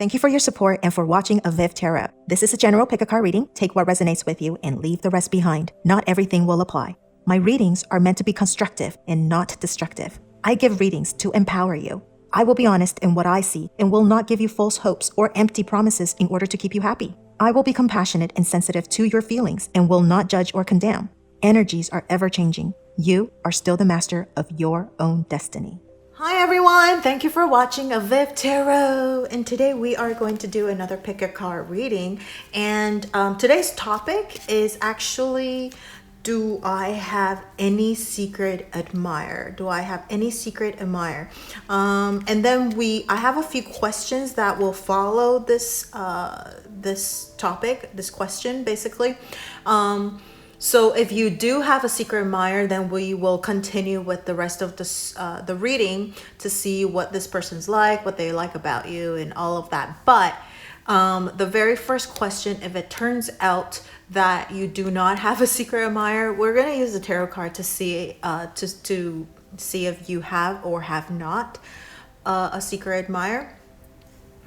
Thank you for your support and for watching avivTarot. This is a general pick-a-card reading. Take what resonates with you and leave the rest behind. Not everything will apply. My readings are meant to be constructive and not destructive. I give readings to empower you. I will be honest in what I see and will not give you false hopes or empty promises in order to keep you happy. I will be compassionate and sensitive to your feelings and will not judge or condemn. Energies are ever-changing. You are still the master of your own destiny. Hi everyone, thank you for watching avivTarot, and today we are going to do another pick a card reading. And today's topic is actually, do I have any secret admirer? Do I have any secret admirer? And then I have a few questions that will follow this this topic, this question basically. So if you do have a secret admirer, then we will continue with the rest of this, the reading to see what this person's like, what they like about you and all of that. But the very first question, if it turns out that you do not have a secret admirer, we're going to use the tarot card to see, to see if you have or have not a secret admirer.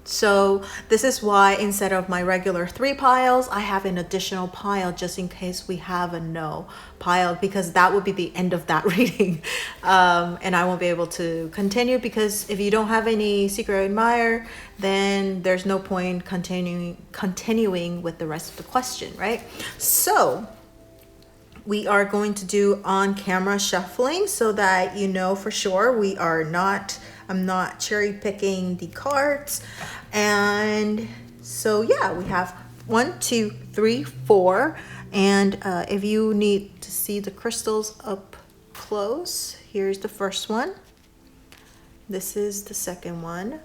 So this is why instead of my regular 3 piles, I have an additional pile just in case we have a no pile, because that would be the end of that reading. And I won't be able to continue, because if you don't have any secret admirer, then there's no point continuing with the rest of the question, right? So we are going to do on camera shuffling so that you know for sure I'm not cherry picking the cards. And so yeah, we have 1, 2, 3, 4. And if you need to see the crystals up close, here's the first one. This is the second one.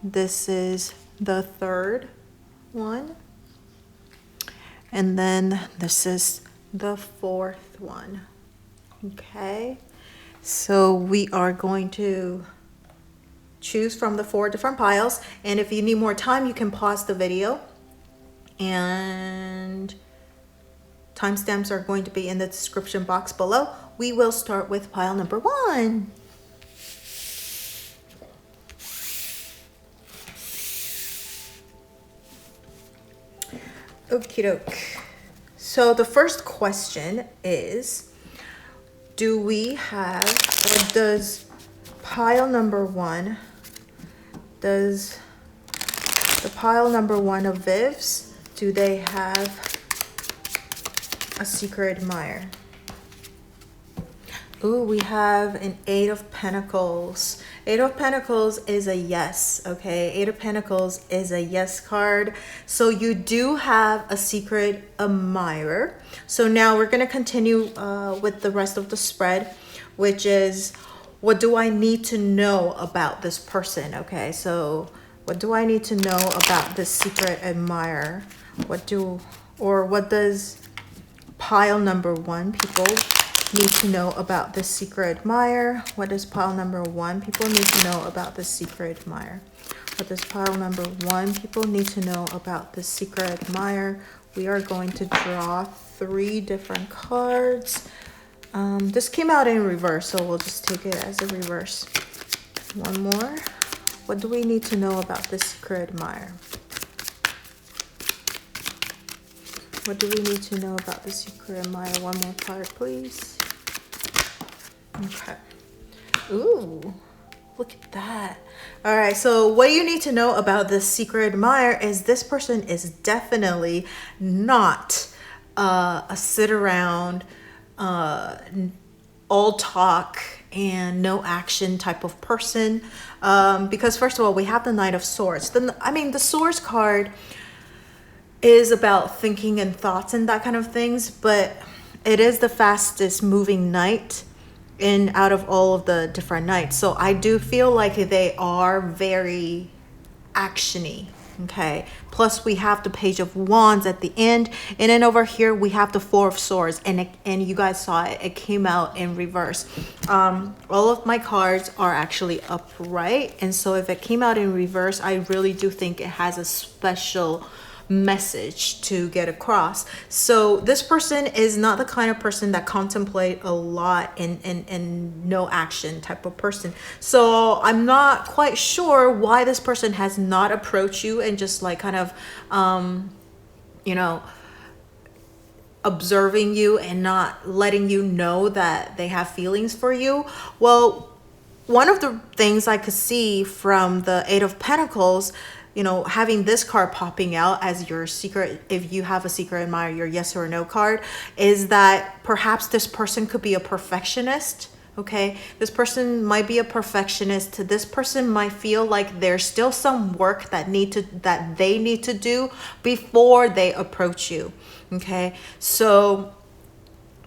This is the third one. And then this is the fourth one. Okay. So we are going to choose from the 4 different piles. And if you need more time, you can pause the video. And timestamps are going to be in the description box below. We will start with pile number 1. Okie doke. So the first question is, do we have, or does pile number 1, does the pile number 1 of Vivs, do they have a secret admirer? Ooh, we have an 8 of Pentacles. 8 of Pentacles is a yes, okay? 8 of Pentacles is a yes card. So you do have a secret admirer. So now we're going to continue with the rest of the spread, which is, what do I need to know about this person, okay? So what do I need to know about this secret admirer? What does pile number 1 people need to know about this secret admirer? What does pile number 1 people need to know about this secret admirer? What does pile number 1 people need to know about this secret admirer? We are going to draw 3 different cards. This came out in reverse, so we'll just take it as a reverse. One more. What do we need to know about this secret admirer? What do we need to know about the secret admirer? One more card, please. Okay. Ooh, look at that. All right, so what you need to know about this secret admirer is this person is definitely not a sit around, all talk and no action type of person. Because first of all, we have the Knight of Swords. The Swords card is about thinking and thoughts and that kind of things, but it is the fastest moving knight out of all of the different knights. So I do feel like they are very actiony. Okay, plus we have the Page of Wands at the end, and then over here we have the 4 of Swords, and you guys saw it came out in reverse. All of my cards are actually upright, and so if it came out in reverse, I really do think it has a special message to get across. So this person is not the kind of person that contemplate a lot and no action type of person. So I'm not quite sure why this person has not approached you and just like kind of, you know, observing you and not letting you know that they have feelings for you. Well, one of the things I could see from the Eight of Pentacles, you know, having this card popping out as your secret, if you have a secret admirer, your yes or no card, is that perhaps this person could be a perfectionist. Okay, this person might be a perfectionist. This person might feel like there's still some work that they need to do before they approach you. Okay, so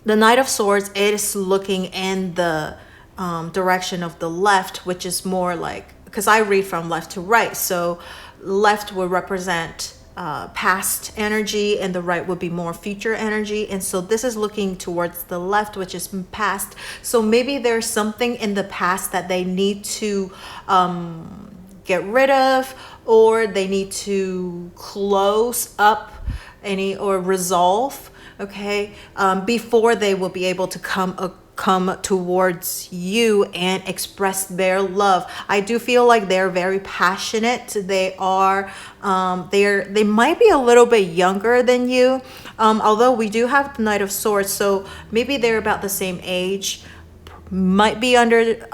the Knight of Swords is looking in the direction of the left, which is more like, because I read from left to right, so left would represent past energy and the right would be more future energy. And so this is looking towards the left, which is past. So maybe there's something in the past that they need to get rid of, or they need to close up or resolve, okay, before they will be able to come towards you and express their love. I do feel like they're very passionate. They are they might be a little bit younger than you, although we do have the Knight of Swords, so maybe they're about the same age, might be under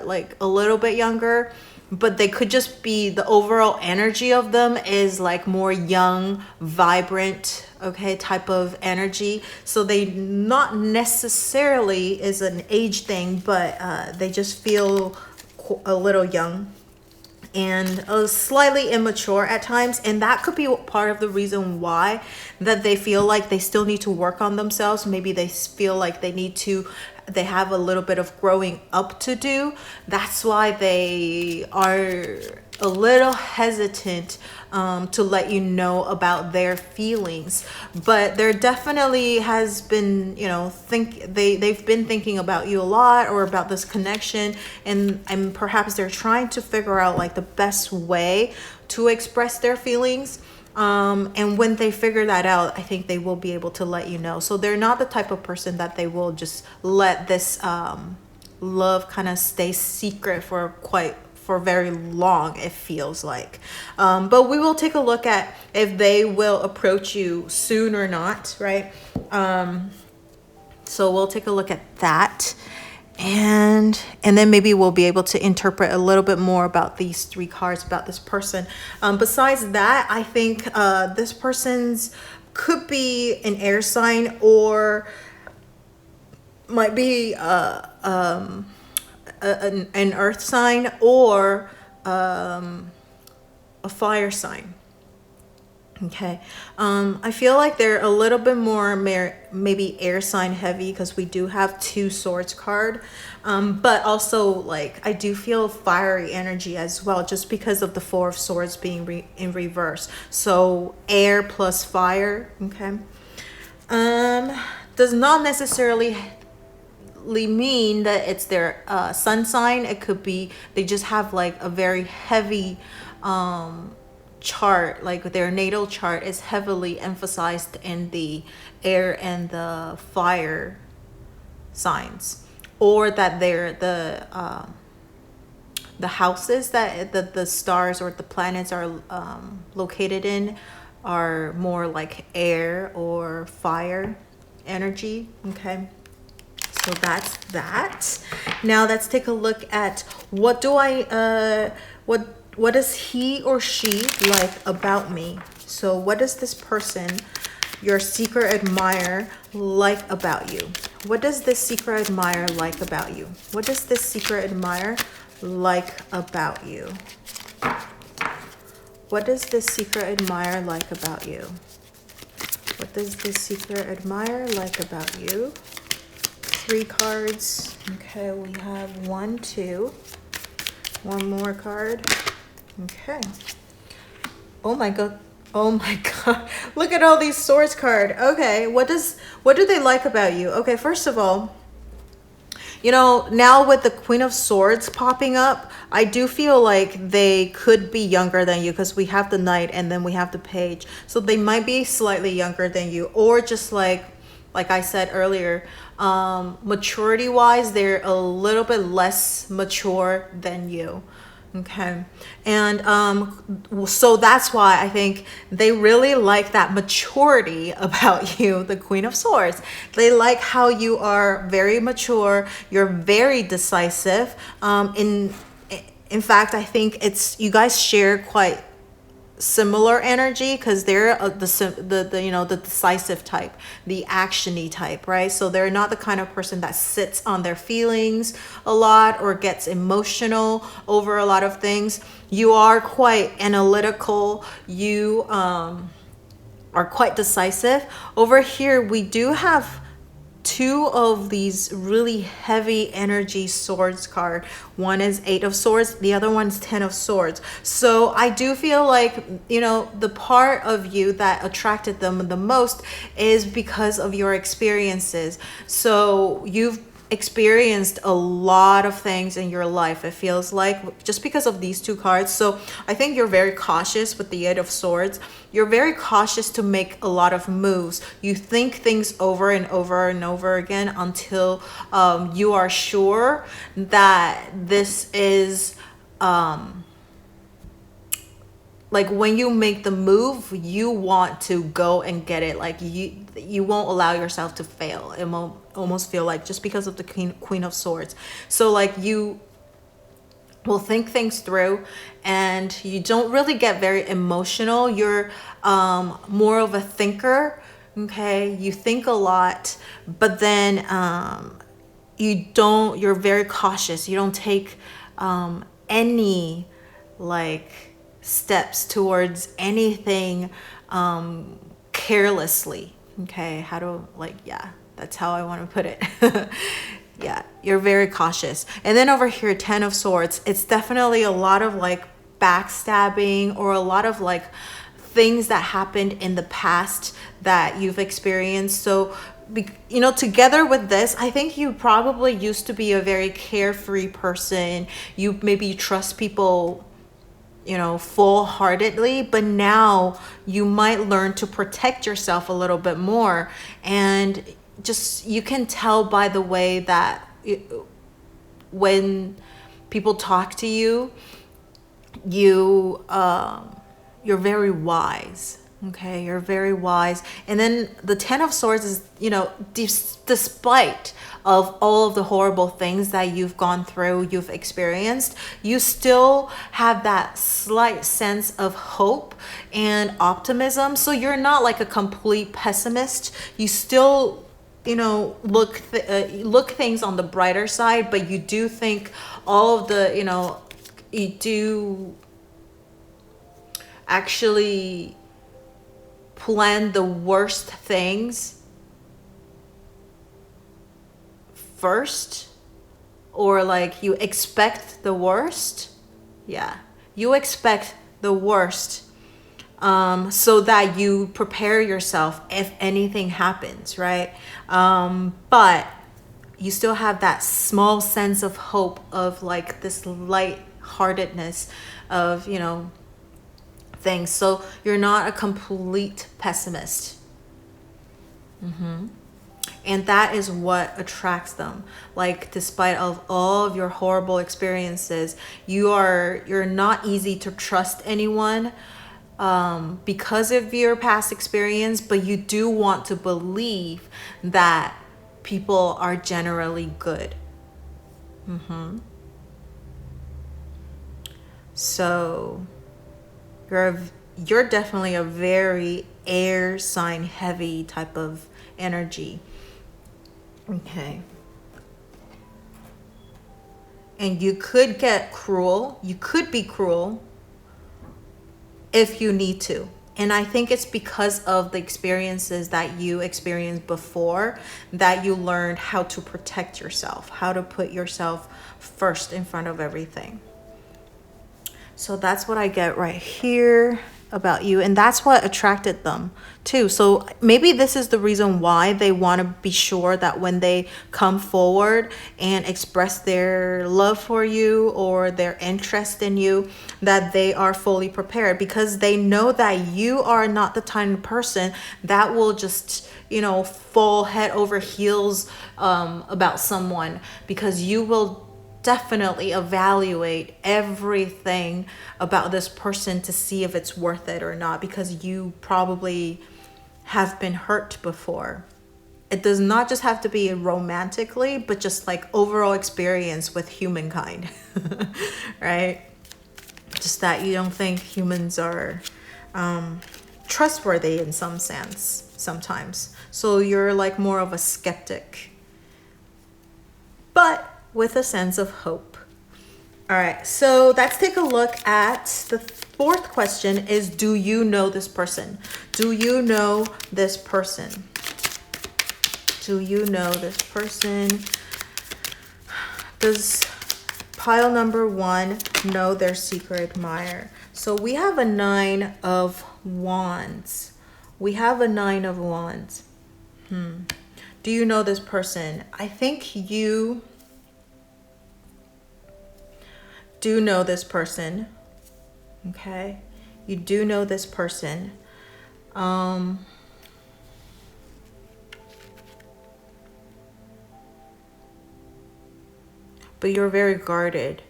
like a little bit younger, but they could just be, the overall energy of them is like more young, vibrant, okay, type of energy. So they not necessarily is an age thing, but they just feel a little young and slightly immature at times, and that could be part of the reason why that they feel like they still need to work on themselves. Maybe they feel like they have a little bit of growing up to do. That's why they are a little hesitant to let you know about their feelings. But there definitely has been, you know, they've been thinking about you a lot, or about this connection, and perhaps they're trying to figure out like the best way to express their feelings. And when they figure that out, I think they will be able to let you know. So they're not the type of person that they will just let this love kind of stay secret for very long, it feels like. But we will take a look at if they will approach you soon or not, right? So we'll take a look at that. And then maybe we'll be able to interpret a little bit more about these three cards about this person. Besides that, I think this person's could be an air sign, or might be an earth sign, or a fire sign. Okay, I feel like they're a little bit more maybe air sign heavy, because we do have two swords card, but also like I do feel fiery energy as well, just because of the Four of Swords being in reverse. So air plus fire. Okay, does not necessarily mean that it's their sun sign. It could be they just have like a very heavy chart, like their natal chart is heavily emphasized in the air and the fire signs, or that they're the houses that the stars or the planets are located in are more like air or fire energy. Okay, so that's that. Now let's take a look at what does he or she like about me? So what does this person, your secret admirer, like about you? What does this secret admirer like about you? What does this secret admirer like about you? What does this secret admirer like about you? What does this secret admirer like about you? 3 cards. Okay, we have 1, 2. One more card. Okay. Oh my god. Oh my god. Look at all these swords card. Okay, what do they like about you? Okay, first of all, you know, now with the Queen of Swords popping up, I do feel like they could be younger than you, because we have the Knight and then we have the Page. So they might be slightly younger than you, or just like I said earlier, maturity wise, they're a little bit less mature than you. Okay. And so that's why I think they really like that maturity about you, the Queen of Swords. They like how you are very mature, you're very decisive. In fact, I think you guys share quite similar energy, because they're the you know, the decisive type, the actiony type, right? So they're not the kind of person that sits on their feelings a lot or gets emotional over a lot of things. You are quite analytical, you are quite decisive. Over here we do have two of these really heavy energy swords card. One is 8 of Swords, the other one's 10 of Swords. So I do feel like, you know, the part of you that attracted them the most is because of your experiences. So you've experienced a lot of things in your life, it feels like, just because of these two cards. So I think you're very cautious with the 8 of Swords. You're very cautious to make a lot of moves. You think things over and over and over again until you are sure that this is like, when you make the move, you want to go and get it. Like, you won't allow yourself to fail. It won't almost feel like, just because of the Queen of Swords. So like, you will think things through, and you don't really get very emotional. You're more of a thinker. Okay, you think a lot, but then you're very cautious. You don't take any like steps towards anything carelessly. Okay, that's how I want to put it. Yeah, you're very cautious. And then over here, 10 of Swords, it's definitely a lot of like backstabbing, or a lot of like things that happened in the past that you've experienced. So, you know, together with this, I think you probably used to be a very carefree person. You maybe trust people, you know, full-heartedly, but now you might learn to protect yourself a little bit more. And just, you can tell by the way that when people talk to you, you're very wise. Okay, you're very wise. And then the 10 of Swords is, you know, despite of all of the horrible things that you've gone through, you've experienced, you still have that slight sense of hope and optimism. So you're not like a complete pessimist. You still, you know, look things on the brighter side, but you do think all of the, you know, you do actually plan the worst things first, or like you expect the worst. Yeah, you expect the worst, so that you prepare yourself if anything happens, right? But you still have that small sense of hope, of like this light-heartedness of, you know, things. So you're not a complete pessimist. And that is what attracts them. Like, despite of all of your horrible experiences, you're not easy to trust anyone because of your past experience, but you do want to believe that people are generally good. So you're definitely a very air sign heavy type of energy. Okay. And you could get cruel. You could be cruel if you need to. And I think it's because of the experiences that you experienced before that you learned how to protect yourself, how to put yourself first in front of everything. So that's what I get right here. about you, and that's what attracted them too. So maybe this is the reason why they want to be sure that when they come forward and express their love for you or their interest in you, that they are fully prepared, because they know that you are not the kind of person that will just, you know, fall head over heels about someone, because you will definitely evaluate everything about this person to see if it's worth it or not, because you probably have been hurt before. It does not just have to be romantically, but just like overall experience with humankind, right? Just that you don't think humans are trustworthy in some sense sometimes. So you're like more of a skeptic, but with a sense of hope. All right, so let's take a look at the fourth question is, do you know this person? Do you know this person? Do you know this person? Does pile number 1 know their secret admirer? So we have a 9 of wands. We have a 9 of wands. Do you know this person? I think you do know this person. Okay, you do know this person. But you're very guarded.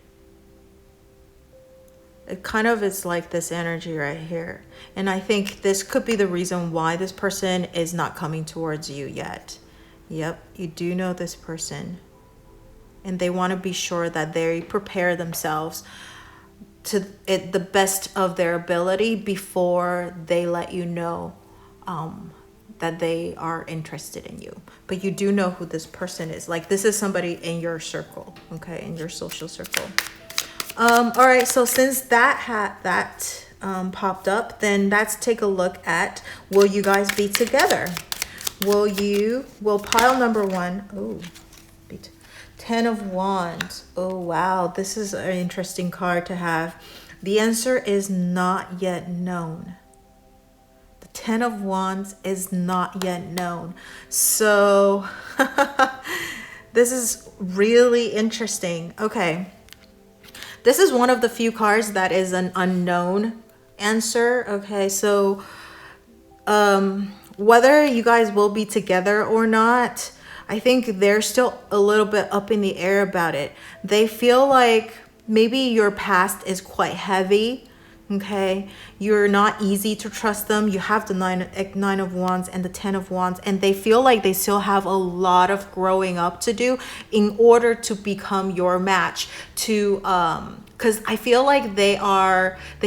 It kind of is like this energy right here, and I think this could be the reason why this person is not coming towards you yet. Yep, you do know this person, and they want to be sure that they prepare themselves to it the best of their ability before they let you know that they are interested in you. But you do know who this person is. Like, this is somebody in your circle, okay, in your social circle. All right, so since that popped up, then let's take a look at, will you guys be together? Will pile number 1, oh, 10 of Wands. Oh, wow. This is an interesting card to have. The answer is not yet known. The 10 of Wands is not yet known. So this is really interesting. Okay. This is one of the few cards that is an unknown answer. Okay. So whether you guys will be together or not, I think they're still a little bit up in the air about it. They feel like maybe your past is quite heavy, okay? You're not easy to trust them. You have the 9 of Wands and the 10 of Wands, and they feel like they still have a lot of growing up to do in order to become your match, to because I feel like they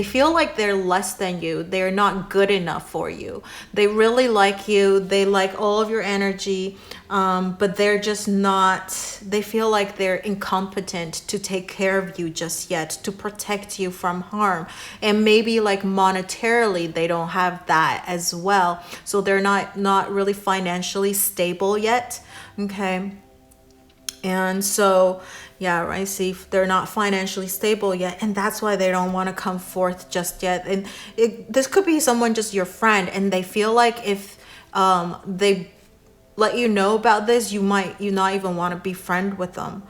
feel like they're less than you. They're not good enough for you. They really like you. They like all of your energy, but they're just not, they feel like they're incompetent to take care of you just yet, to protect you from harm. And maybe like monetarily, they don't have that as well. So they're not really financially stable yet. Okay. And so, yeah, right. See, they're not financially stable yet, and that's why they don't want to come forth just yet. And this could be someone, just your friend, and they feel like if they let you know about this, you not even want to be friends with them.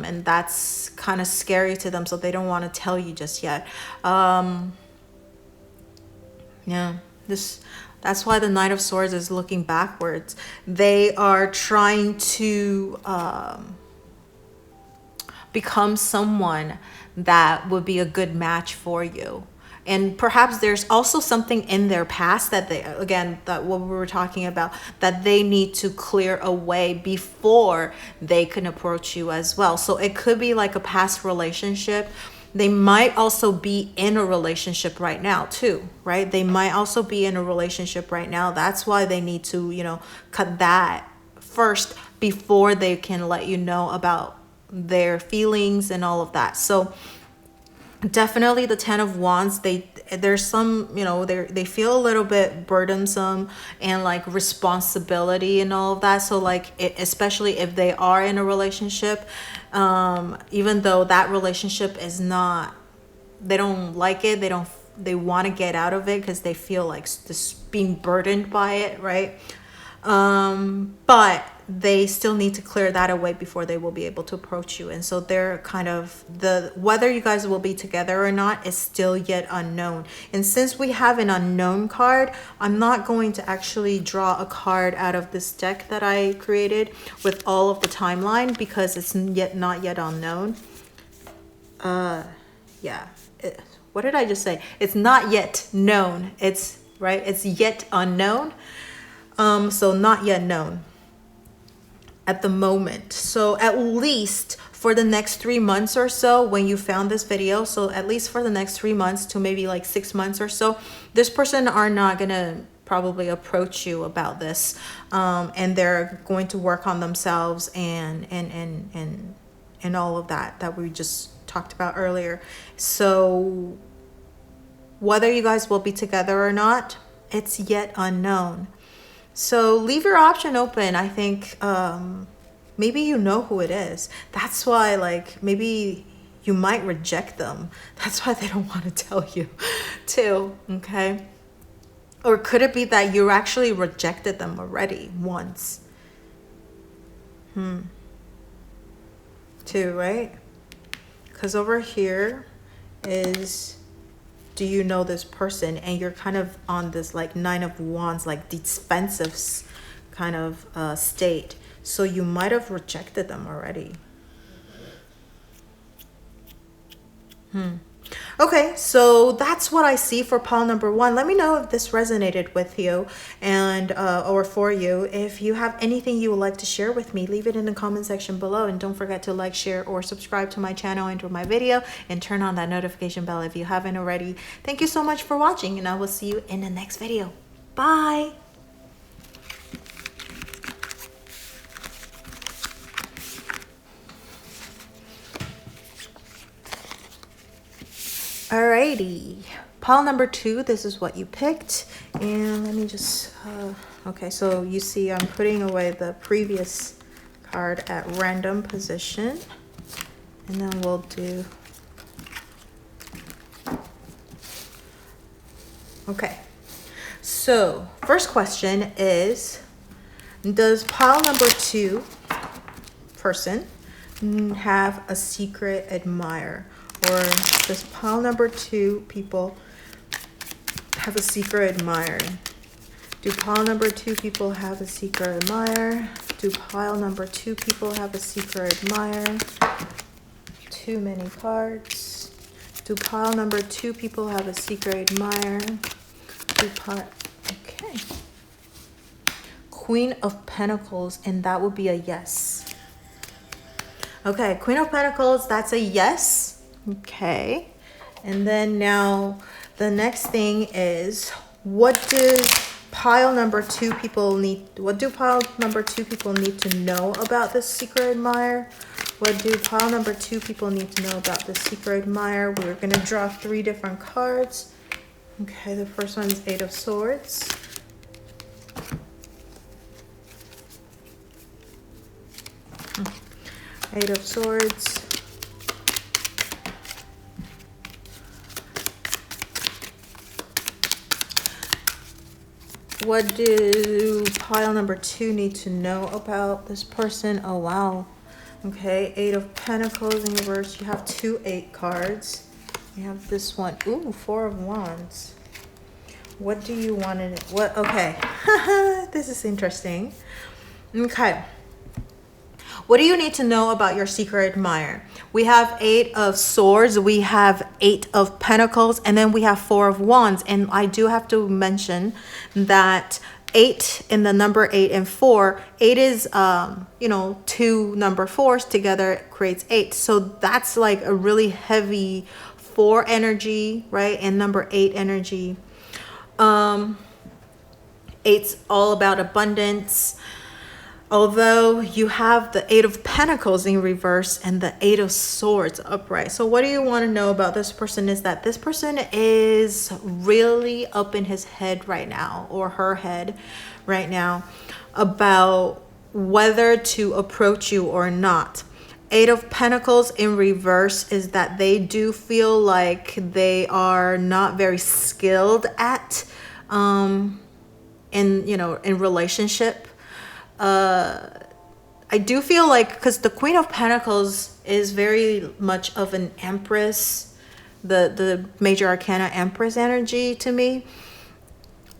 And that's kind of scary to them, so they don't want to tell you just yet. Yeah, that's why the Knight of Swords is looking backwards. They are trying to become someone that would be a good match for you. And perhaps there's also something in their past that that what we were talking about, that they need to clear away before they can approach you as well. So it could be like a past relationship. They might also be in a relationship right now too, right? They might also be in a relationship right now. That's why they need to, cut that first before they can let you know about their feelings and all of that. So definitely the 10 of Wands, there's some, they feel a little bit burdensome and like responsibility and all of that. So like, especially if they are in a relationship, even though that relationship is not, they don't like it, they want to get out of it because they feel like this being burdened by it, right? But they still need to clear that away before they will be able to approach you. And so they're kind of whether you guys will be together or not is still yet unknown. And since we have an unknown card, I'm not going to actually draw a card out of this deck that I created with all of the timeline because it's not yet unknown. What did I just say? It's not yet known. It's yet unknown. So not yet known at the moment. So at least for the next 3 months or so when you found this video, so at least for the next 3 months to maybe like 6 months or so, this person are not gonna probably approach you about this, and they're going to work on themselves and all of that we just talked about earlier. So whether you guys will be together or not, it's yet unknown. So leave your option open. I think maybe you know who it is. That's why, like, maybe you might reject them. That's why they don't want to tell you too, okay? Or could it be that you actually rejected them already once? Too, right? Because over here is, do you know this person? And you're kind of on this like 9 of Wands, like defensive kind of state. So you might have rejected them already. Okay, so that's what I see for pile number 1. Let me know if this resonated with you and or for you. If you have anything you would like to share with me, leave it in the comment section below. And don't forget to like, share, or subscribe to my channel and to my video. And turn on that notification bell if you haven't already. Thank you so much for watching, and I will see you in the next video. Bye! Alrighty, pile number 2, this is what you picked. And let me just, okay, so you see I'm putting away the previous card at random position. And then we'll do, okay. So first question is, does pile number 2 person have a secret admirer? Or does pile number 2 people have a secret admirer? Do pile number 2 people have a secret admirer? Do pile number 2 people have a secret admirer? Too many cards. Do pile number 2 people have a secret admirer? Okay. Queen of Pentacles, and that would be a yes. Okay, Queen of Pentacles, that's a yes. Okay, and then now the next thing is, what do pile number 2 people need to know about this secret admirer? What do pile number 2 people need to know about this secret admirer? We're going to draw 3 different cards. Okay, the first one is 8 of Swords. Eight of Swords. What do pile number 2 need to know about this person? Oh, wow. Okay, 8 of Pentacles in reverse. You have 2 8 cards. You have this one. Ooh, 4 of Wands. What do you want to... What? Okay. This is interesting. Okay. What do you need to know about your secret admirer? We have 8 of Swords, we have 8 of Pentacles, and then we have 4 of Wands. And I do have to mention that 8 in the number 8 and 4, 8 is, 2 number 4s together creates 8. So that's like a really heavy 4 energy, right? And number 8 energy. 8's all about abundance. Although you have the 8 of Pentacles in reverse and the 8 of Swords upright. So what do you want to know about this person is that this person is really up in his head right now, or her head right now, about whether to approach you or not. Eight of Pentacles in reverse is that they do feel like they are not very skilled at in relationship. I do feel like, because the Queen of Pentacles is very much of an Empress, the major arcana Empress energy to me.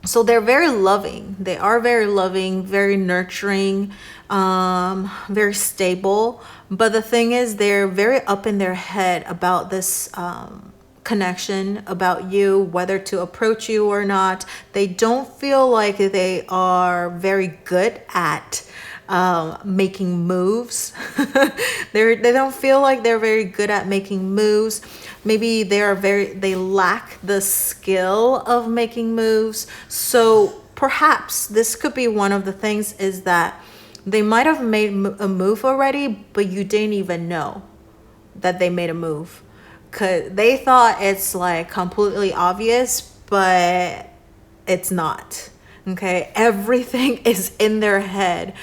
So they're very loving. They are very loving, very nurturing, very stable. But the thing is, they're very up in their head about this connection, about you, whether to approach you or not. They don't feel like they are very good at making moves. They don't feel like they're very good at making moves. Maybe they lack the skill of making moves. So perhaps this could be one of the things, is that they might have made a move already, but you didn't even know that they made a move, because they thought it's like completely obvious, but it's not. Okay, everything is in their head.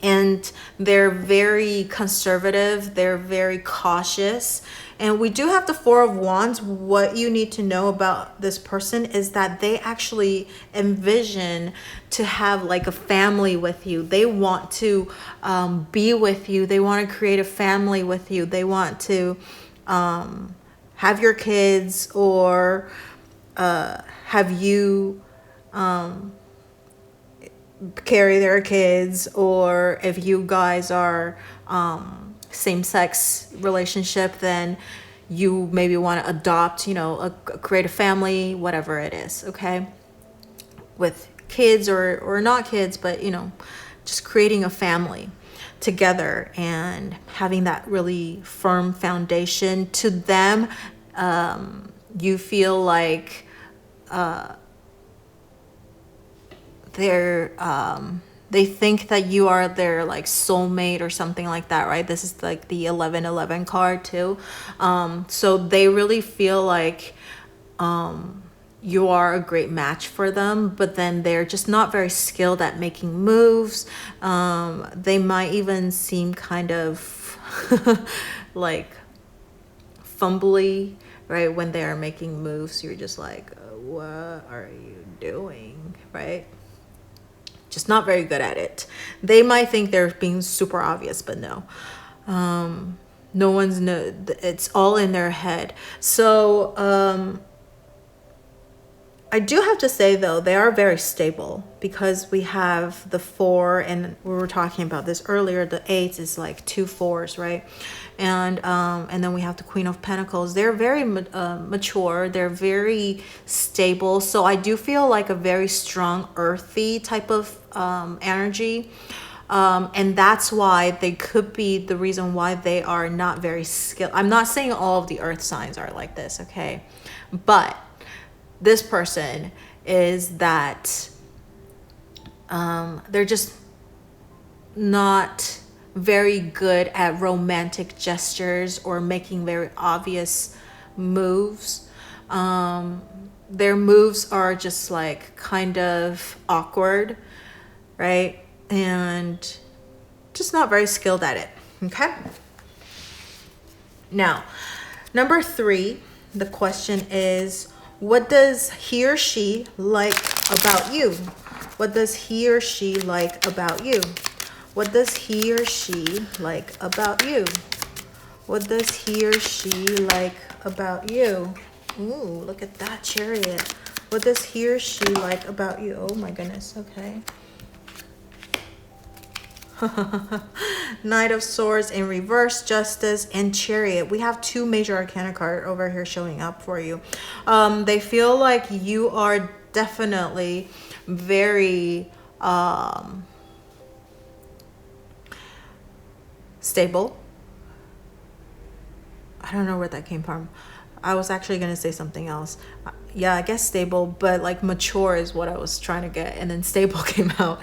And they're very conservative, they're very cautious. And we do have the Four of Wands. What you need to know about this person is that they actually envision to have like a family with you. They want to be with you. They want to create a family with you. They want to have your kids, or have you carry their kids, or if you guys are same-sex relationship, then you maybe want to adopt, create a family, whatever it is, okay, with kids or not kids, but just creating a family together and having that really firm foundation. To them, you feel like they think that you are their like soulmate or something like that, right? This is like the 1111 card too. So they really feel like you are a great match for them, but then they're just not very skilled at making moves. They might even seem kind of like fumbly, right? When they are making moves, you're just like, what are you doing, right? Just not very good at it. They might think they're being super obvious, but no. No one's it's all in their head. So I do have to say though, they are very stable, because we have the 4, and we were talking about this earlier, the 8 is like 2 4s, right? And then we have the Queen of Pentacles. They're very mature, they're very stable. So I do feel like a very strong earthy type of energy. And that's why they could be the reason why they are not very skilled. I'm not saying all of the earth signs are like this, okay? But this person is that they're just not very good at romantic gestures or making very obvious moves. Their moves are just like kind of awkward, right? And just not very skilled at it, okay? Now, number 3, the question is, what does he or she like about you? What does he or she like about you? What does he or she like about you? What does he or she like about you? Ooh, look at that Chariot. What does he or she like about you? Oh my goodness, okay. Knight of Swords in reverse, Justice, and Chariot. We have 2 major arcana cards over here showing up for you. They feel like you are definitely very stable. I don't know where that came from. I was actually going to say something else. Yeah, I guess stable, but like mature is what I was trying to get, and then stable came out.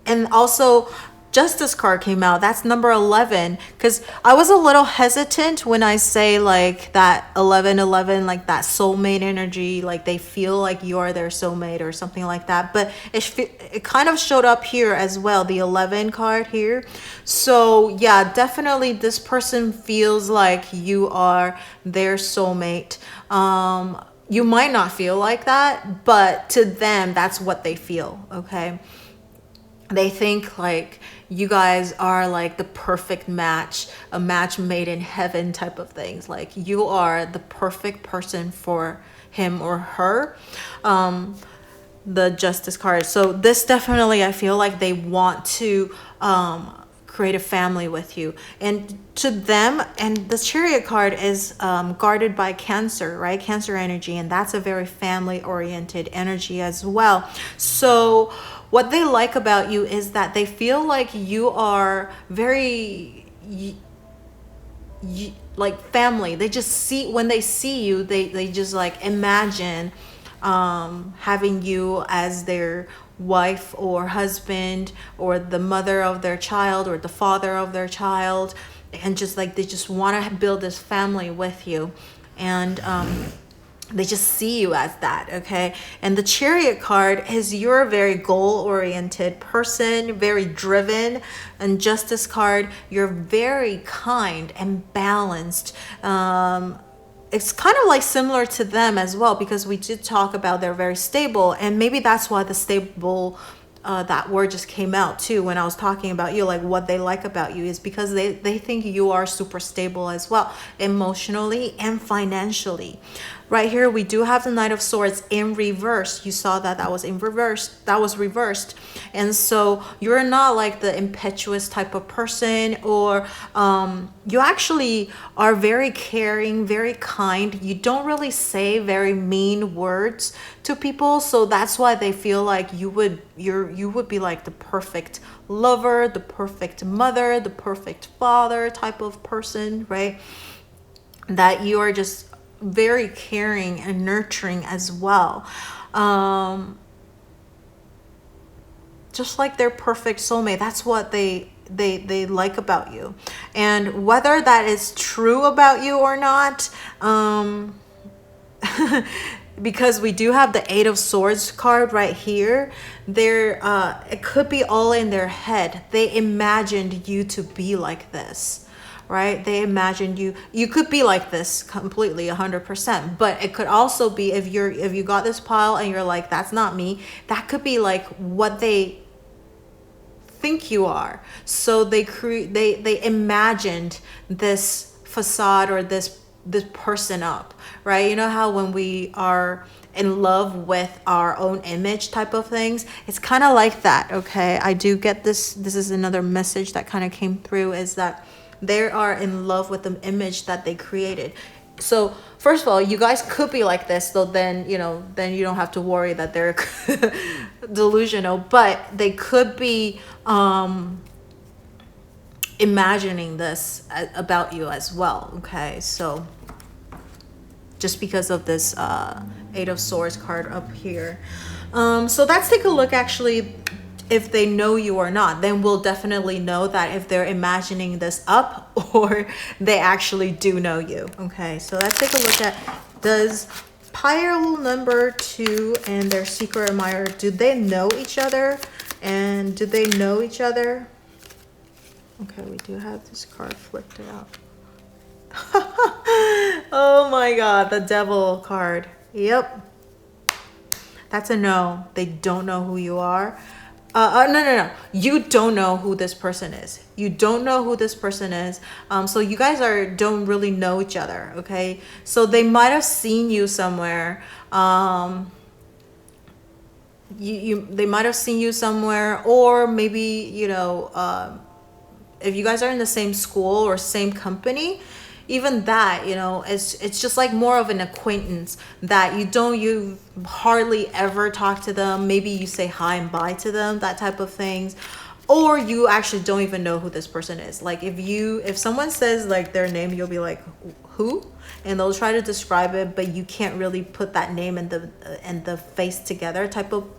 And also Justice card came out. That's number 11. Because I was a little hesitant when I say like that 11, like that soulmate energy, like they feel like you are their soulmate or something like that. But it kind of showed up here as well, the 11 card here. So yeah, definitely this person feels like you are their soulmate. You might not feel like that, but to them, that's what they feel, okay? They think like you guys are like the perfect match, a match made in heaven type of things. Like you are the perfect person for him or her. The Justice card. So this definitely, I feel like they want to create a family with you. And to them, and the Chariot card is guarded by Cancer, right? Cancer energy. And that's a very family oriented energy as well. So what they like about you is that they feel like you are very like family. They just see, when they see you, they just like imagine having you as their wife or husband or the mother of their child or the father of their child, and just like they just want to build this family with you. And they just see you as that, okay? And the Chariot card is you're a very goal-oriented person, very driven. And Justice card, you're very kind and balanced. It's kind of like similar to them as well, because we did talk about they're very stable, and maybe that's why the stable, that word just came out too when I was talking about you, like what they like about you is because they think you are super stable as well, emotionally and financially. Right here, we do have the Knight of Swords in reverse. You saw that was in reverse. That was reversed. And so you're not like the impetuous type of person, or you actually are very caring, very kind. You don't really say very mean words to people. So that's why they feel like you would be like the perfect lover, the perfect mother, the perfect father type of person, right? That you are just very caring and nurturing as well, just like their perfect soulmate. That's what they like about you. And whether that is true about you or not, because we do have the Eight of Swords card right here, it could be all in their head. They imagined you to be like this, right? They imagined you could be like this completely 100%, but it could also be if you got this pile and you're like, that's not me, that could be like what they think you are. So they imagined this facade or this person up, right? You know how when we are in love with our own image type of things, it's kind of like that, okay? I do get this is another message that kind of came through, is that they are in love with the image that they created. So first of all, you guys could be like this, so then you don't have to worry that they're delusional, but they could be imagining this about you as well, okay? So just because of this Eight of Swords card up here. So let's take a look actually if they know you or not. Then we'll definitely know that if they're imagining this up or they actually do know you. Okay, so let's take a look at, does pile number 2 and their secret admirer, do they know each other? And do they know each other? Okay, we do have this card flipped out. Oh my god, the Devil card. Yep, that's a no. They don't know who you are. No. You don't know who this person is. You don't know who this person is. So you guys don't really know each other, okay? So they might have seen you somewhere. They might have seen you somewhere, or maybe, if you guys are in the same school or same company, even that, it's just like more of an acquaintance that you hardly ever talk to them. Maybe you say hi and bye to them, that type of things. Or you actually don't even know who this person is. Like if someone says like their name, you'll be like, who? And they'll try to describe it, but you can't really put that name and the face together type of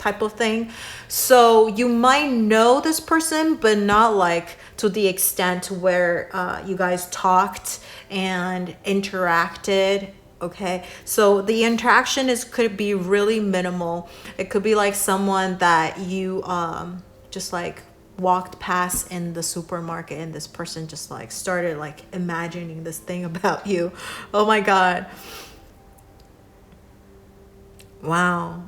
type of thing. So you might know this person, but not like to the extent where you guys talked and interacted. Okay, so the interaction could be really minimal. It could be like someone that you just like walked past in the supermarket, and this person just like started like imagining this thing about you. Oh my god. Wow.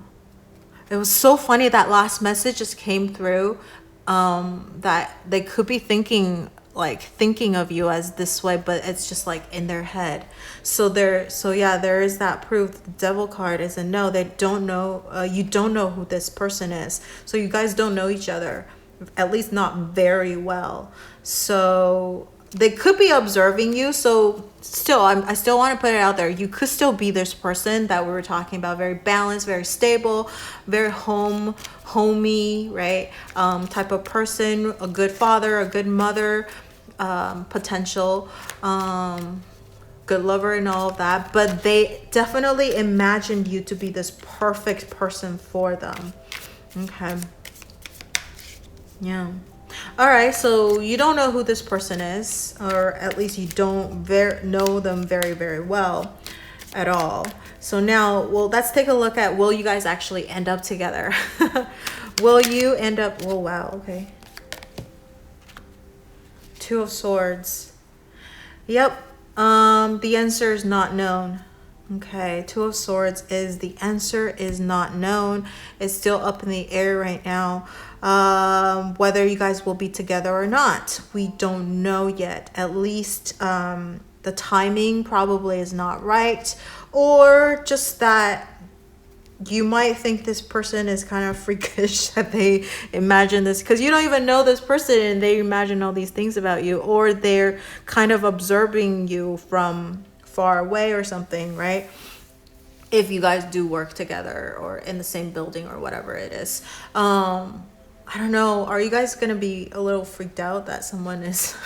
It was so funny that last message just came through, that they could be thinking of you as this way, but it's just like in their head. So there is that proof. The devil card is a no. They don't know, you don't know who this person is. So you guys don't know each other, at least not very well. So they could be observing you. So still, I still want to put it out there. You could still be this person that we were talking about, very balanced, very stable, very homey, right? Type of person, a good father, a good mother, potential, good lover and all of that. But they definitely imagined you to be this perfect person for them. Okay. Yeah. All right, so you don't know who this person is, or at least you don't know them very, very well at all. So now, well, let's take a look at, will you guys actually end up together? Will you end up, oh wow, okay. Two of Swords. Yep, the answer is not known. Okay, Two of Swords is the answer is not known. It's still up in the air right now. Whether you guys will be together or not, we don't know yet. At least the timing probably is not right, or just that you might think this person is kind of freakish that they imagine this, because you don't even know this person and they imagine all these things about you, or they're kind of observing you from far away or something, right? If you guys do work together or in the same building or whatever it is. I don't know. Are you guys going to be a little freaked out that someone is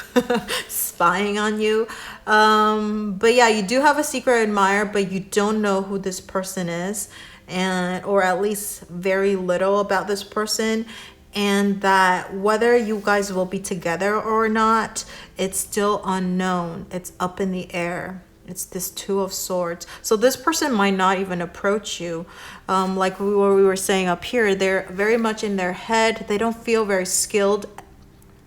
spying on you? But yeah, you do have a secret admirer, but you don't know who this person is, or at least very little about this person. And that whether you guys will be together or not, it's still unknown. It's up in the air. It's this Two of Swords. So this person might not even approach you. Like we were saying up here, they're very much in their head. They don't feel very skilled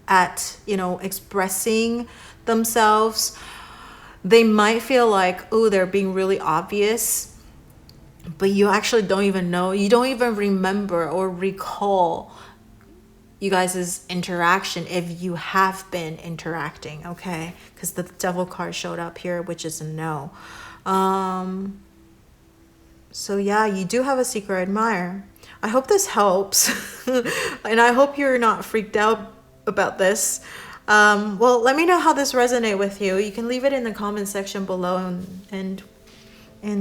at, expressing themselves. They might feel like, oh, they're being really obvious, but you actually don't even know. You don't even remember or recall you guys' interaction if you have been interacting, okay? Because the devil card showed up here, which is a no. So yeah, you do have a secret admirer. I hope this helps. And I hope you're not freaked out about this. Well, let me know how this resonates with you. You can leave it in the comment section below, and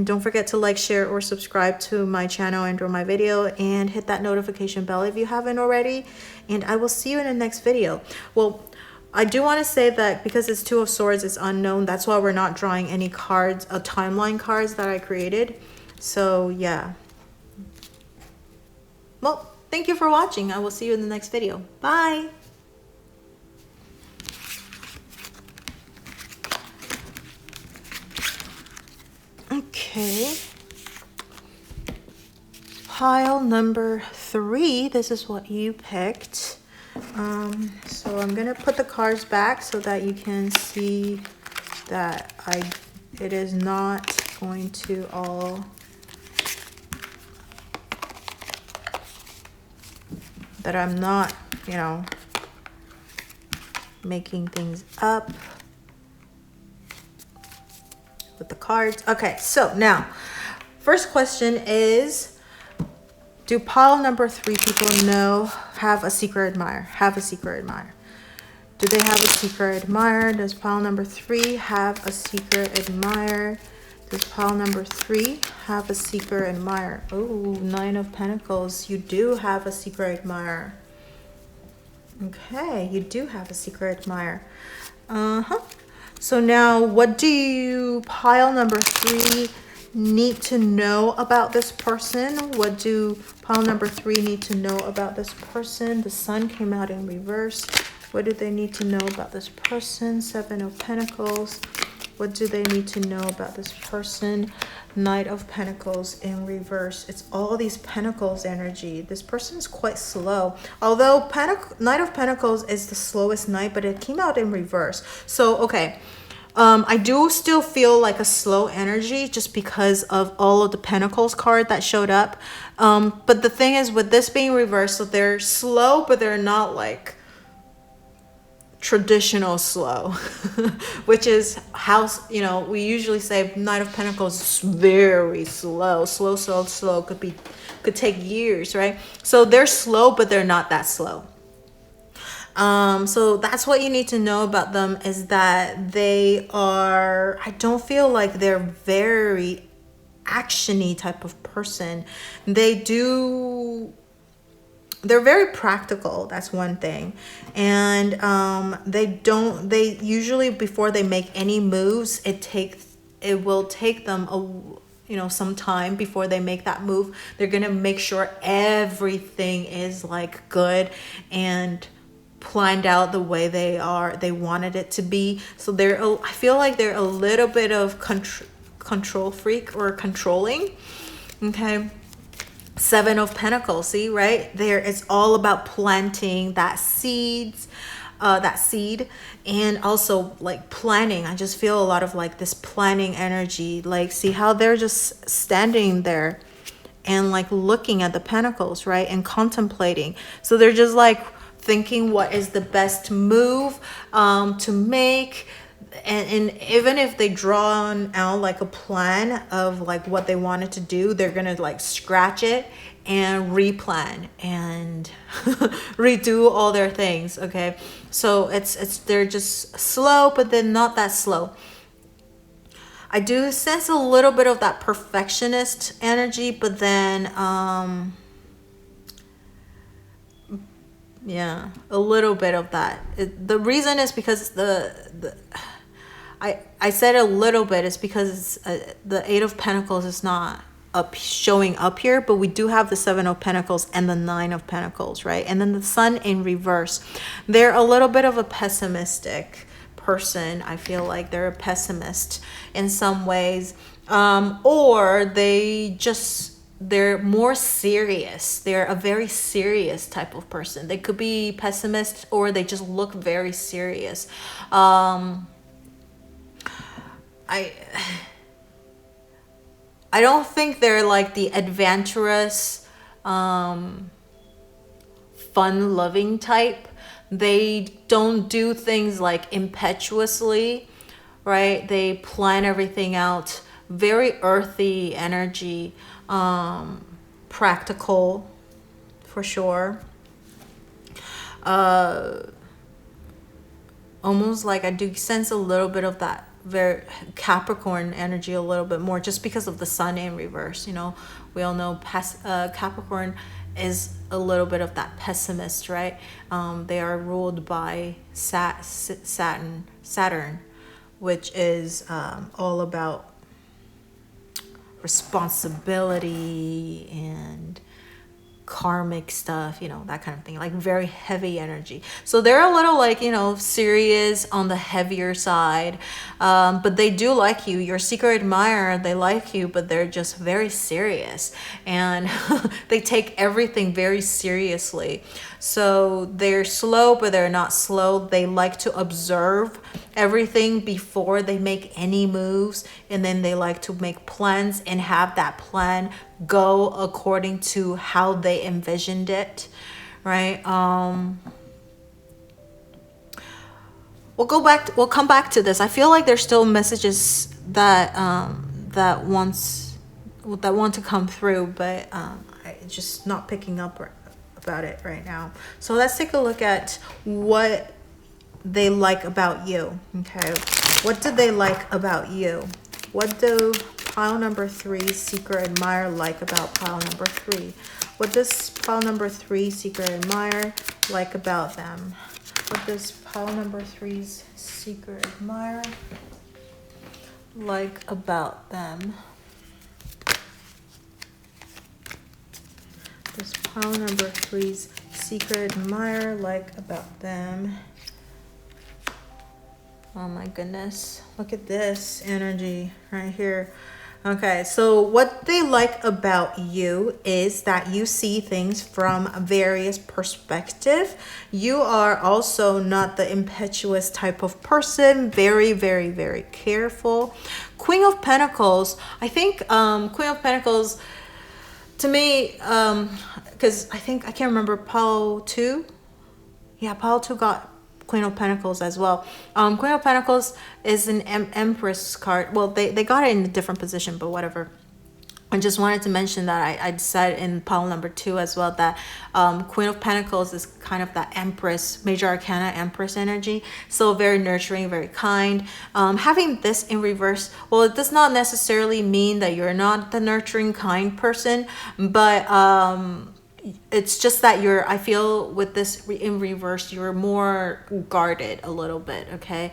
don't forget to like, share, or subscribe to my channel and or my video, and hit that notification bell if you haven't already. And I will see you in the next video. Well, I do want to say that because it's Two of Swords, it's unknown. That's why we're not drawing any cards, timeline cards that I created. So yeah. Well, thank you for watching. I will see you in the next video. Bye. Okay. Pile number 3. This is what you picked. So I'm gonna put the cards back so that you can see that it is not going to all that I'm not, making things up with the cards. Okay, so now first question is, do pile number 3 people have a secret admirer? Have a secret admirer? Do they have a secret admirer? Does pile number 3 have a secret admirer? Does pile number 3 have a secret admirer? Oh, 9 of Pentacles. You do have a secret admirer. Okay, you do have a secret admirer. So now, what do you, pile number 3, need to know about this person? What do pile number 3 need to know about this person? The Sun came out in reverse. What do they need to know about this person? 7 of Pentacles. What do they need to know about this person? Knight of Pentacles in reverse. It's all these Pentacles energy. This person is quite slow. Although Knight of Pentacles is the slowest knight, but it came out in reverse. So, okay. I do still feel like a slow energy just because of all of the Pentacles card that showed up. But the thing is with this being reversed, so they're slow, but they're not like traditional slow, which is how, you know, we usually say Knight of Pentacles is very slow. Slow could take years, right? So they're slow, but they're not that slow. So that's what you need to know about them, is that they are, I don't feel like they're very actiony type of person. They're very practical. That's one thing. And they usually, before they make any moves, it will take them some time before they make that move. They're going to make sure everything is like good and planned out the way they wanted it to be. So I feel like they're a little bit of control freak or controlling. Okay. 7 of Pentacles, see, right there, it's all about planting that seed, and also like planning. I just feel a lot of like this planning energy. Like, see how they're just standing there and like looking at the Pentacles, right, and contemplating. So they're just like thinking what is the best move to make. And even if they draw out like a plan of like what they wanted to do, they're gonna like scratch it and replan and redo all their things. Okay, so they're just slow, but they're not that slow. I do sense a little bit of that perfectionist energy, but then yeah, a little bit of that. The reason is because I said a little bit is because the 8 of Pentacles is not showing up here, but we do have the 7 of Pentacles and the 9 of Pentacles, right? And then the Sun in reverse. They're a little bit of a pessimistic person. I feel like they're a pessimist in some ways, or they're more serious. They're a very serious type of person. They could be pessimist, or they just look very serious. I don't think they're like the adventurous, fun-loving type. They don't do things like impetuously, right? They plan everything out. Very earthy energy, practical for sure. Almost like I do sense a little bit of that very Capricorn energy a little bit more, just because of the Sun in reverse. You know, we all know Capricorn is a little bit of that pessimist, right? They are ruled by Saturn, which is all about responsibility and karmic stuff, you know, that kind of thing, like very heavy energy. So they're a little like, you know, serious on the heavier side, but they do like you. Your secret admirer, they like you, but they're just very serious, and they take everything very seriously. So they're slow, but they're not slow. They like to observe everything before they make any moves, and then they like to make plans and have that plan go according to how they envisioned it, right? We'll come back to this. I feel like there's still messages that want to come through, but I'm just not picking up about it right now. So let's take a look at what they like about you. Okay, what do they like about you? What do pile number 3 secret admirer like about pile number 3? What does pile number 3 secret admirer like about them? What does pile number 3's secret admirer like about them? This pile number 3's secret admirer like about them. Oh my goodness. Look at this energy right here. Okay, so what they like about you is that you see things from various perspectives. You are also not the impetuous type of person. Very, very, very careful. Queen of Pentacles. I think Queen of Pentacles, to me, because I can't remember, Pile 2? Yeah, Pile 2 got Queen of Pentacles as well. Queen of Pentacles is an Empress card. Well, they got it in a different position, but whatever. I just wanted to mention that I said in pile number 2 as well that Queen of Pentacles is kind of that Empress, Major Arcana Empress energy. So very nurturing, very kind. Having this in reverse, well, it does not necessarily mean that you're not the nurturing, kind person, but it's just that I feel with this in reverse, you're more guarded a little bit, okay?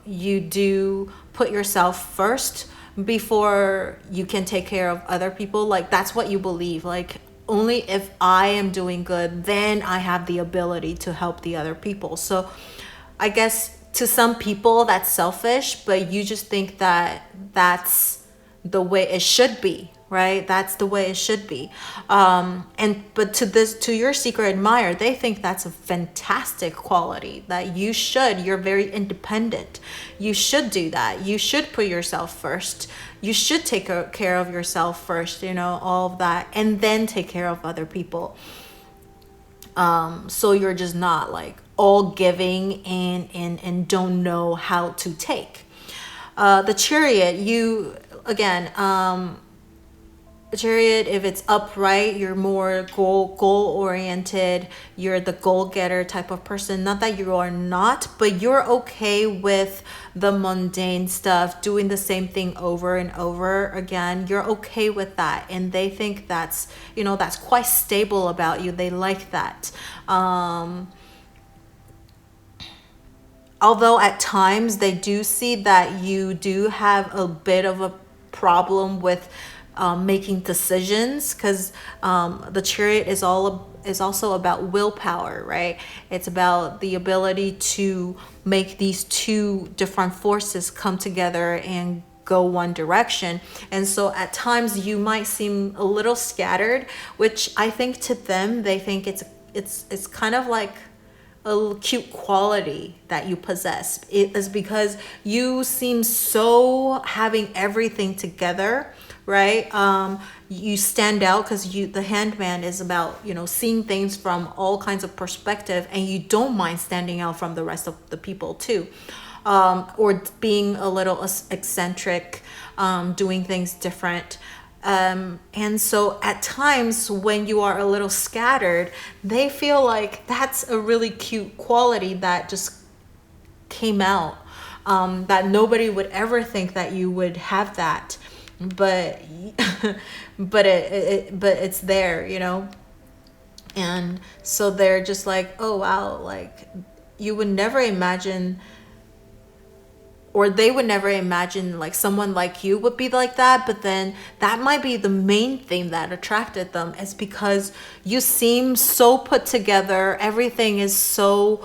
You do put yourself first before you can take care of other people. Like, that's what you believe. Like, only if I am doing good, then I have the ability to help the other people. So I guess to some people that's selfish, but you just think that that's the way it should be, right? That's the way it should be. But to your secret admirer, they think that's a fantastic quality, that you're very independent. You should do that. You should put yourself first. You should take care of yourself first, all of that, and then take care of other people. So you're just not like all giving and don't know how to take. The Chariot, Chariot, if it's upright, you're more goal oriented. You're the goal getter type of person. Not that you are not, but you're okay with the mundane stuff, doing the same thing over and over again. You're okay with that, and they think that's quite stable about you. They like that. Although at times they do see that you do have a bit of a problem with making decisions, because the Chariot is also about willpower, right? It's about the ability to make these two different forces come together and go one direction. And so at times you might seem a little scattered, which I think to them, they think it's kind of like a cute quality that you possess. It is because you seem so having everything together, right? You stand out because the Handman is about seeing things from all kinds of perspective, and you don't mind standing out from the rest of the people too, or being a little eccentric, doing things different. And so at times when you are a little scattered, they feel like that's a really cute quality that just came out, that nobody would ever think that you would have that, but it's there, and so they're just like, oh wow, like you would never imagine, or they would never imagine like someone like you would be like that. But then that might be the main thing that attracted them, is because you seem so put together. Everything is so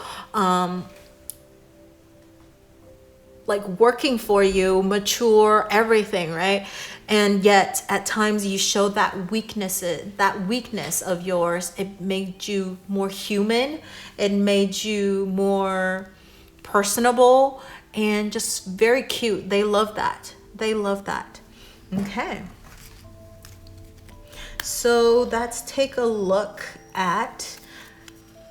like working for you, mature, everything, right? And yet at times you show that weakness of yours. It made you more human. It made you more personable and just very cute. They love that. Okay. So let's take a look at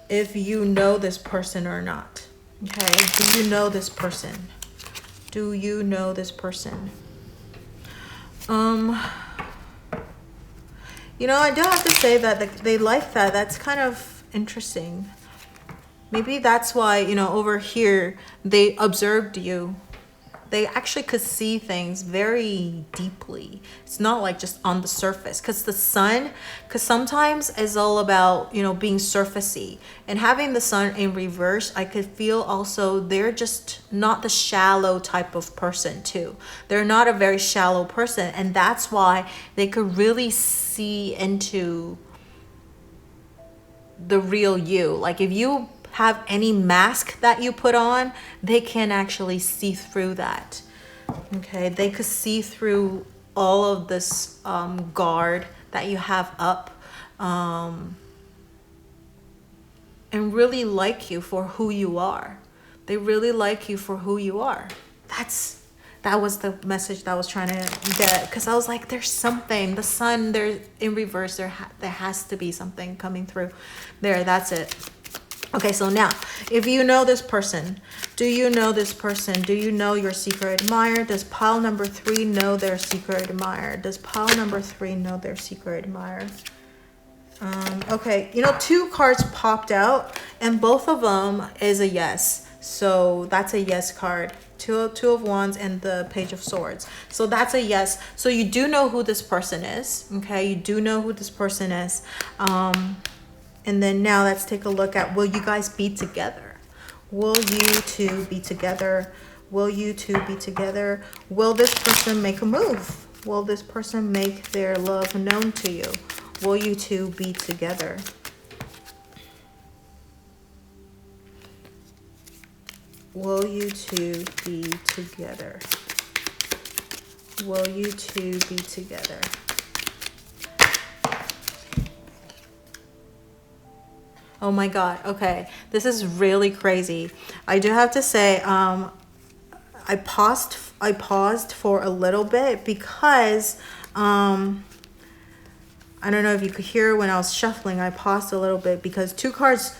if you know this person or not. Okay. Do you know this person? I do have to say that they like that. That's kind of interesting. Maybe that's why, over here, they observed you. They actually could see things very deeply. It's not like just on the surface, because the sun, sometimes is all about, being surfacey. And having the sun in reverse, I could feel also they're just not the shallow type of person too. They're not a very shallow person. And that's why they could really see into the real you. Like if you have any mask that you put on, they can actually see through that. Okay, they could see through all of this guard that you have up, and really like you for who you are. They really like you for who you are. That was the message that I was trying to get, because I was like, there's something. The sun, there in reverse, there has to be something coming through there. That's it. Okay, so now, if you know this person, do you know this person? Do you know your secret admirer? Does pile number 3 know their secret admirer? Does pile number 3 know their secret admirer? Okay, 2 cards popped out, and both of them is a yes. So that's a yes card. Two of Wands and the Page of Swords. So that's a yes. So you do know who this person is. Okay, you do know who this person is. And then now let's take a look at, will you guys be together? Will you two be together? Will you two be together? Will this person make a move? Will this person make their love known to you? Will you two be together? Will you two be together? Will you two be together? Oh my God. Okay. This is really crazy. I do have to say, I paused for a little bit because, I don't know if you could hear when I was shuffling, I paused a little bit because two cards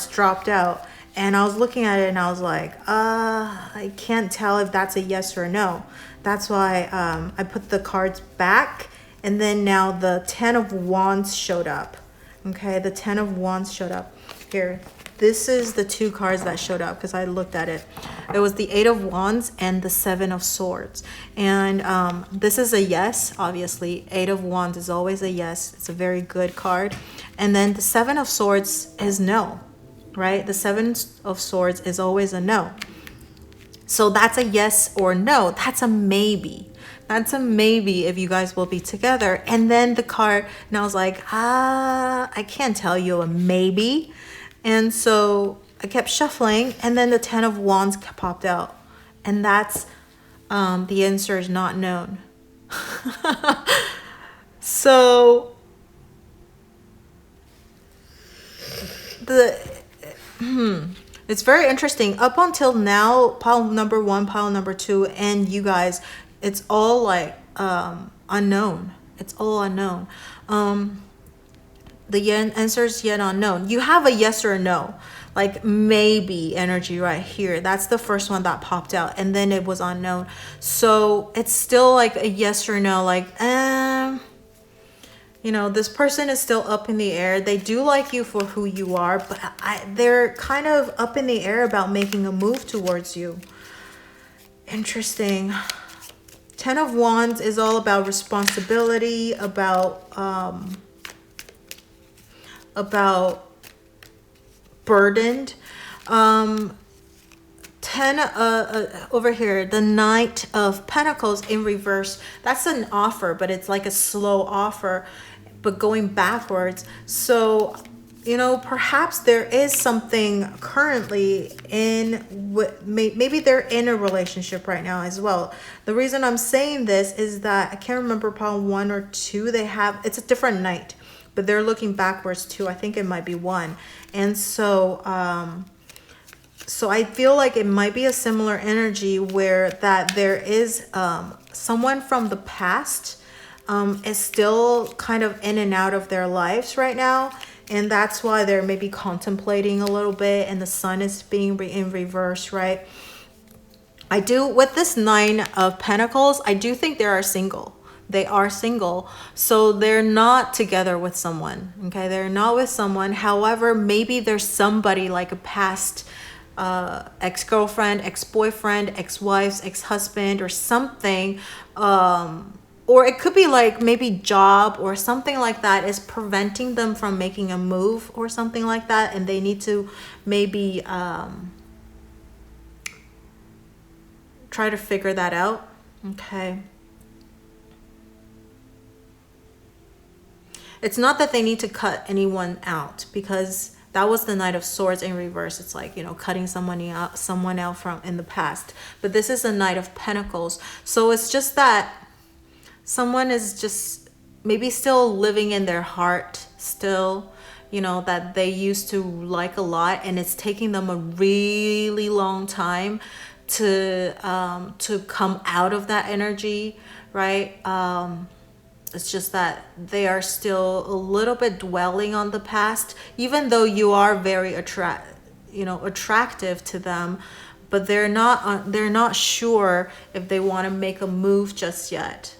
dropped out, and I was looking at it and I was like, I can't tell if that's a yes or no. That's why, I put the cards back, and then now the 10 of Wands showed up. Okay, the 10 of Wands showed up. Here, this is the 2 cards that showed up because I looked at it. It was the 8 of Wands and the 7 of Swords. And this is a yes, obviously. 8 of Wands is always a yes. It's a very good card. And then the 7 of Swords is no, right? The 7 of Swords is always a no. So that's a yes or no. That's a maybe. That's a maybe if you guys will be together. And then the card, and I was like, I can't tell you a maybe. And so I kept shuffling, and then the 10 of Wands popped out. And that's, the answer is not known. So, it's very interesting. Up until now, pile number 1, pile number 2, and you guys, it's all like unknown. It's all unknown. The answer is yet unknown. You have a yes or no, like maybe energy right here. That's the first one that popped out, and then it was unknown. So it's still like a yes or no, like this person is still up in the air. They do like you for who you are, but they're kind of up in the air about making a move towards you. Interesting. 10 of Wands is all about responsibility, about burdened. 10 over here, the Knight of Pentacles in reverse. That's an offer, but it's like a slow offer, but going backwards. So, perhaps there is something currently maybe they're in a relationship right now as well. The reason I'm saying this is that I can't remember pile 1 or 2. It's a different Knight, but they're looking backwards too. I think it might be 1. And so, so I feel like it might be a similar energy where that there is someone from the past is still kind of in and out of their lives right now. And that's why they're maybe contemplating a little bit, and the sun is being in reverse, right? With this 9 of Pentacles, I do think they are single. They are single. So they're not together with someone, okay? They're not with someone. However, maybe there's somebody like a past ex-girlfriend, ex-boyfriend, ex-wife, ex-husband or something, or it could be like maybe job or something like that is preventing them from making a move or something like that, and they need to maybe try to figure that out. Okay. It's not that they need to cut anyone out, because that was the Knight of Swords in reverse. It's like, you know, cutting someone out from in the past. But this is the Knight of Pentacles. So it's just that someone is just maybe still living in their heart still, you know, that they used to like a lot, and it's taking them a really long time to come out of that energy, right? It's just that they are still a little bit dwelling on the past, even though you are very attractive to them, but they're not sure if they want to make a move just yet.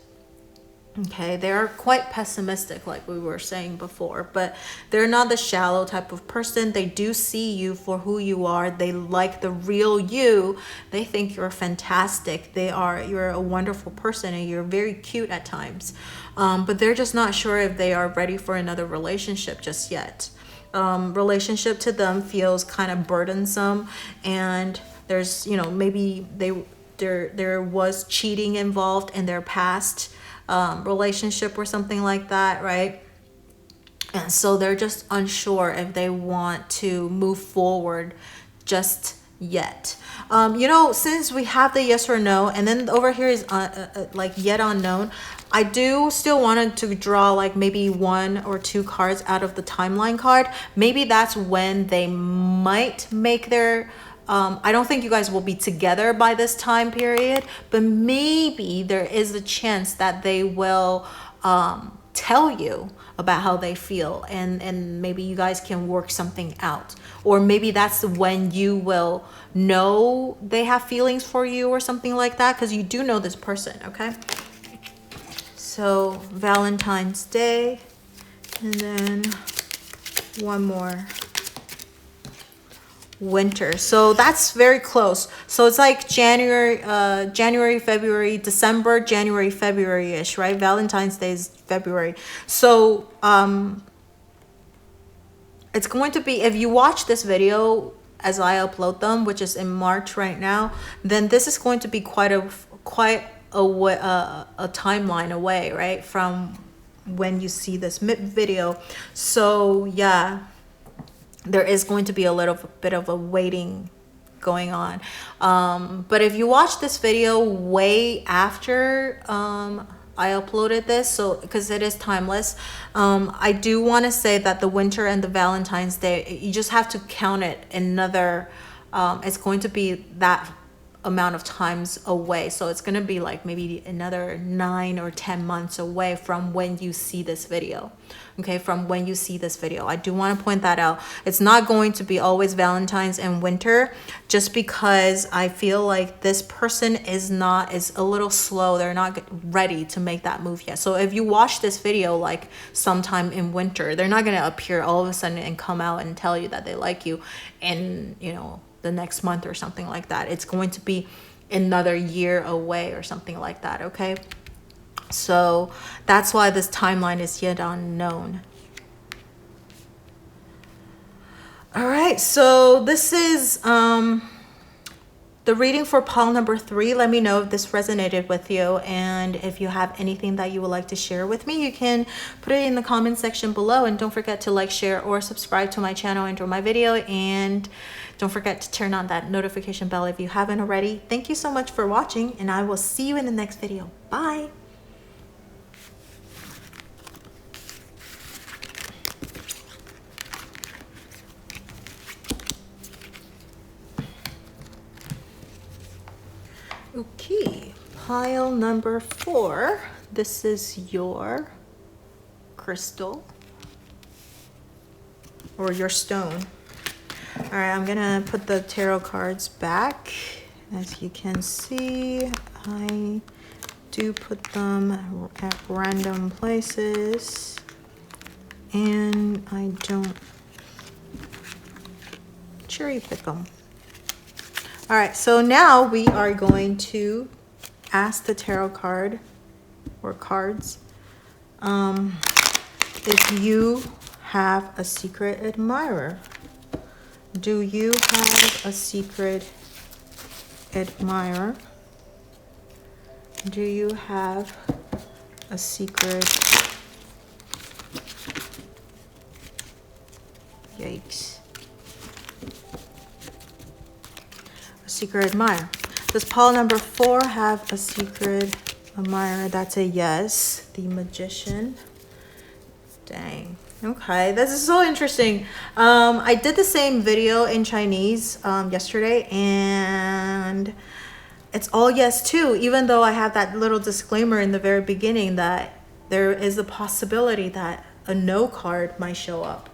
Okay, they are quite pessimistic, like we were saying before, but they're not the shallow type of person. They do see you for who you are. They like the real you. They think you're fantastic. You're a wonderful person, and you're very cute at times. But they're just not sure if they are ready for another relationship just yet. Relationship to them feels kind of burdensome, and there's, you know, maybe there was cheating involved in their past relationship or something like that, right? And so they're just unsure if they want to move forward just yet. You know, since we have the yes or no, and then over here is like yet unknown, I do still wanted to draw like maybe 1 or 2 cards out of the timeline card. Maybe that's when they might make their I don't think you guys will be together by this time period, but maybe there is a chance that they will tell you about how they feel, and maybe you guys can work something out. Or maybe that's when you will know they have feelings for you or something like that, because you do know this person, okay? So Valentine's Day, and then one more. Winter. So that's very close. So it's like January, February, December, January, February-ish, right? Valentine's Day is February. So it's going to be, if you watch this video as I upload them, which is in March right now, then this is going to be quite a timeline away, right, from when you see this video. So yeah, there is going to be a little bit of a waiting going on. But if you watch this video way after I uploaded this, so because it is timeless, I do want to say that the winter and the Valentine's Day, you just have to count it another, it's going to be that amount of times away. So it's going to be like maybe another 9 or 10 months away from when you see this video. Okay, from when you see this video. I do want to point that out. It's not going to be always Valentine's and winter, just because I feel like this person is a little slow. They're not ready to make that move yet. So if you watch this video like sometime in winter, they're not going to appear all of a sudden and come out and tell you that they like you in, you know, the next month or something like that. It's going to be another year away or something like that, okay? So that's why this timeline is yet unknown. All right, so this is the reading for pile number 3. Let me know if this resonated with you, and if you have anything that you would like to share with me, you can put it in the comment section below. And don't forget to like, share, or subscribe to my channel, enjoy my video, and don't forget to turn on that notification bell if you haven't already. Thank you so much for watching, and I will see you in the next video. Bye. Okay, pile number 4. This is your crystal or your stone. All right, I'm gonna put the tarot cards back. As you can see, I do put them at random places, and I don't cherry pick them. All right, so now we are going to ask the tarot card or cards if you have a secret admirer. Do you have a secret admirer? Do you have a secret Yikes. A secret admirer. Does pile number 4 have a secret admirer? That's a yes. The Magician. Dang. Okay, this is so interesting. I did the same video in Chinese yesterday, and it's all yes too, even though I have that little disclaimer in the very beginning that there is a possibility that a no card might show up.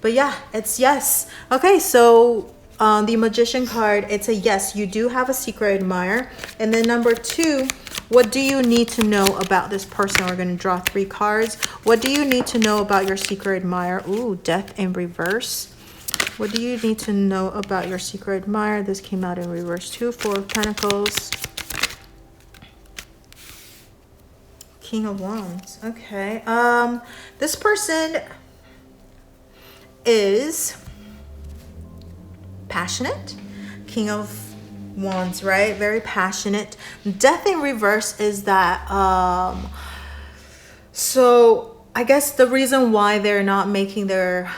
But yeah, it's yes. Okay, so the Magician card, it's a yes. You do have a secret admirer. And then number 2, what do you need to know about this person? We're going to draw 3 cards. What do you need to know about your secret admirer? Ooh, Death in reverse. What do you need to know about your secret admirer? This came out in reverse too. 4 of Pentacles. King of Wands. Okay. This person is passionate. King of Wands, right? Very passionate. Death in reverse is that so I guess the reason why they're not making their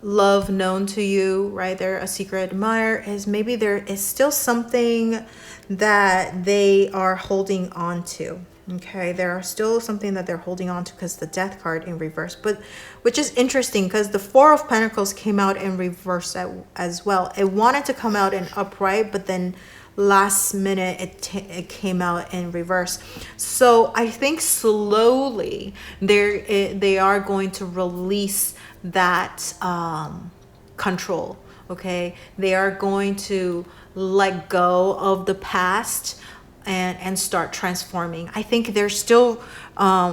love known to you, right? They're a secret admirer, is maybe there is still something that they are holding on to. Okay, there are still something that they're holding on to because the Death card in reverse, but which is interesting because the 4 of Pentacles came out in reverse as well. It wanted to come out in upright, but then last minute it came out in reverse. So I think slowly they are going to release that control. Okay, they are going to let go of the past and start transforming. I think they're still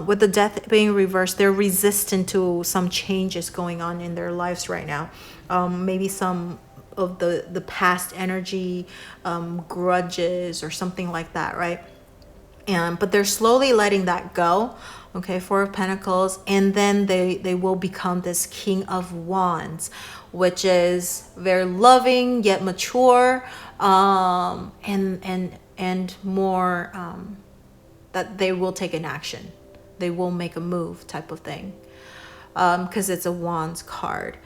with the Death being reversed, they're resistant to some changes going on in their lives right now. Maybe some of the past energy, grudges or something like that, right? But they're slowly letting that go. Okay, 4 of Pentacles, and then they will become this King of Wands, which is very loving yet mature, and more that they will take an action, they will make a move type of thing, because it's a Wands card.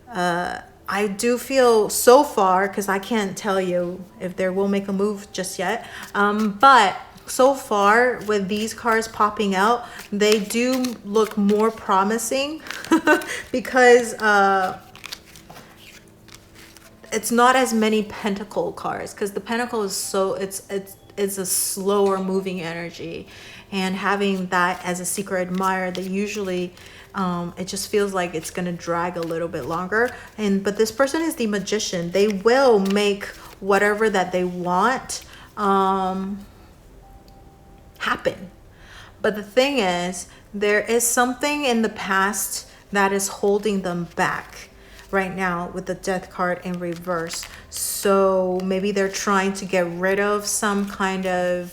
I do feel so far, because I can't tell you if they will make a move just yet, but so far with these cards popping out, they do look more promising because it's not as many Pentacle cards, because the Pentacle is so it's a slower moving energy, and having that as a secret admirer, they usually it just feels like it's gonna drag a little bit longer. But this person is the Magician. They will make whatever that they want happen. But the thing is, there is something in the past that is holding them back right now with the Death card in reverse. So maybe they're trying to get rid of some kind of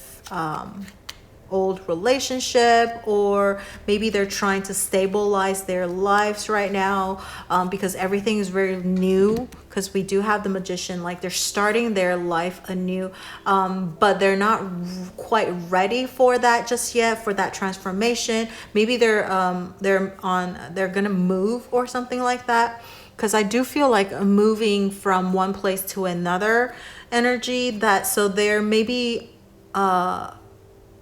old relationship, or maybe they're trying to stabilize their lives right now, because everything is very new, because we do have the Magician, like they're starting their life anew, but they're not quite ready for that just yet, for that transformation. Maybe they're gonna move or something like that, because I do feel like a moving from one place to another energy, that so they're maybe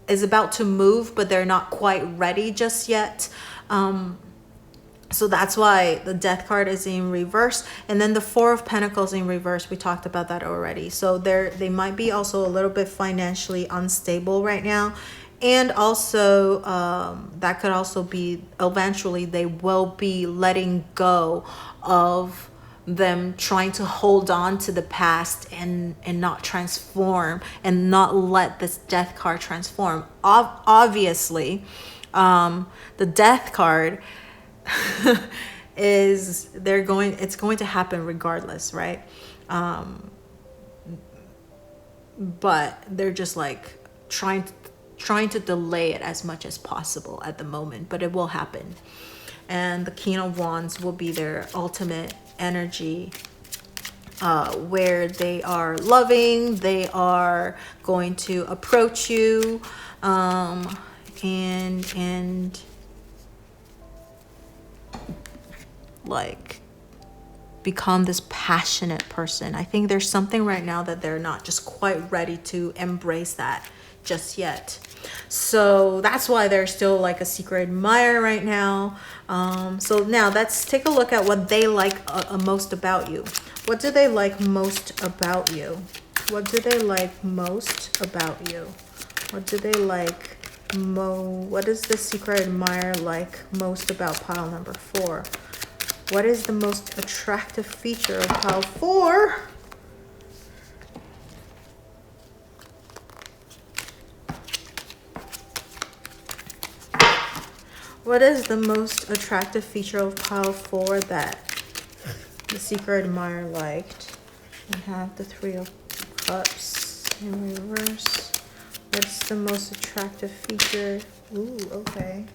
is about to move, but they're not quite ready just yet. So that's why the Death card is in reverse, and then the 4 of Pentacles in reverse, we talked about that already. So they might be also a little bit financially unstable right now, and also that could also be eventually they will be letting go of them trying to hold on to the past and not transform, and not let this Death card transform. Obviously, the Death card is it's going to happen regardless, right? But they're just like trying to delay it as much as possible at the moment, but it will happen. And the King of Wands will be their ultimate energy, where they are loving, they are going to approach you, and like become this passionate person. I think there's something right now that they're not just quite ready to embrace that just yet. So that's why they're still like a secret admirer right now. So now let's take a look at what they like most about you. What do they like most about you? What do they like most about you? What do they like what does the secret admirer like most about pile number 4? What is the most attractive feature of pile 4? What is the most attractive feature of pile 4 that the secret admirer liked? We have the 3 of Cups in reverse. What's the most attractive feature? Ooh, okay.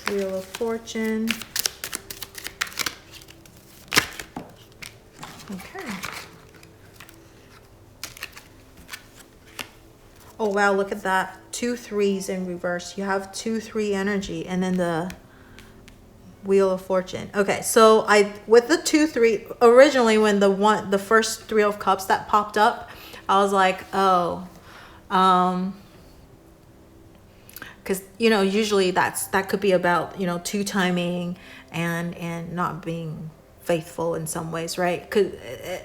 Wheel of Fortune. Okay. Oh wow, look at that. 2 3s in reverse. You have 2 3 energy, and then the Wheel of Fortune. Okay, so with the 2 3 originally, when the first 3 of Cups that popped up, I was like, oh, because usually that could be about 2 timing and not being faithful in some ways, right? Because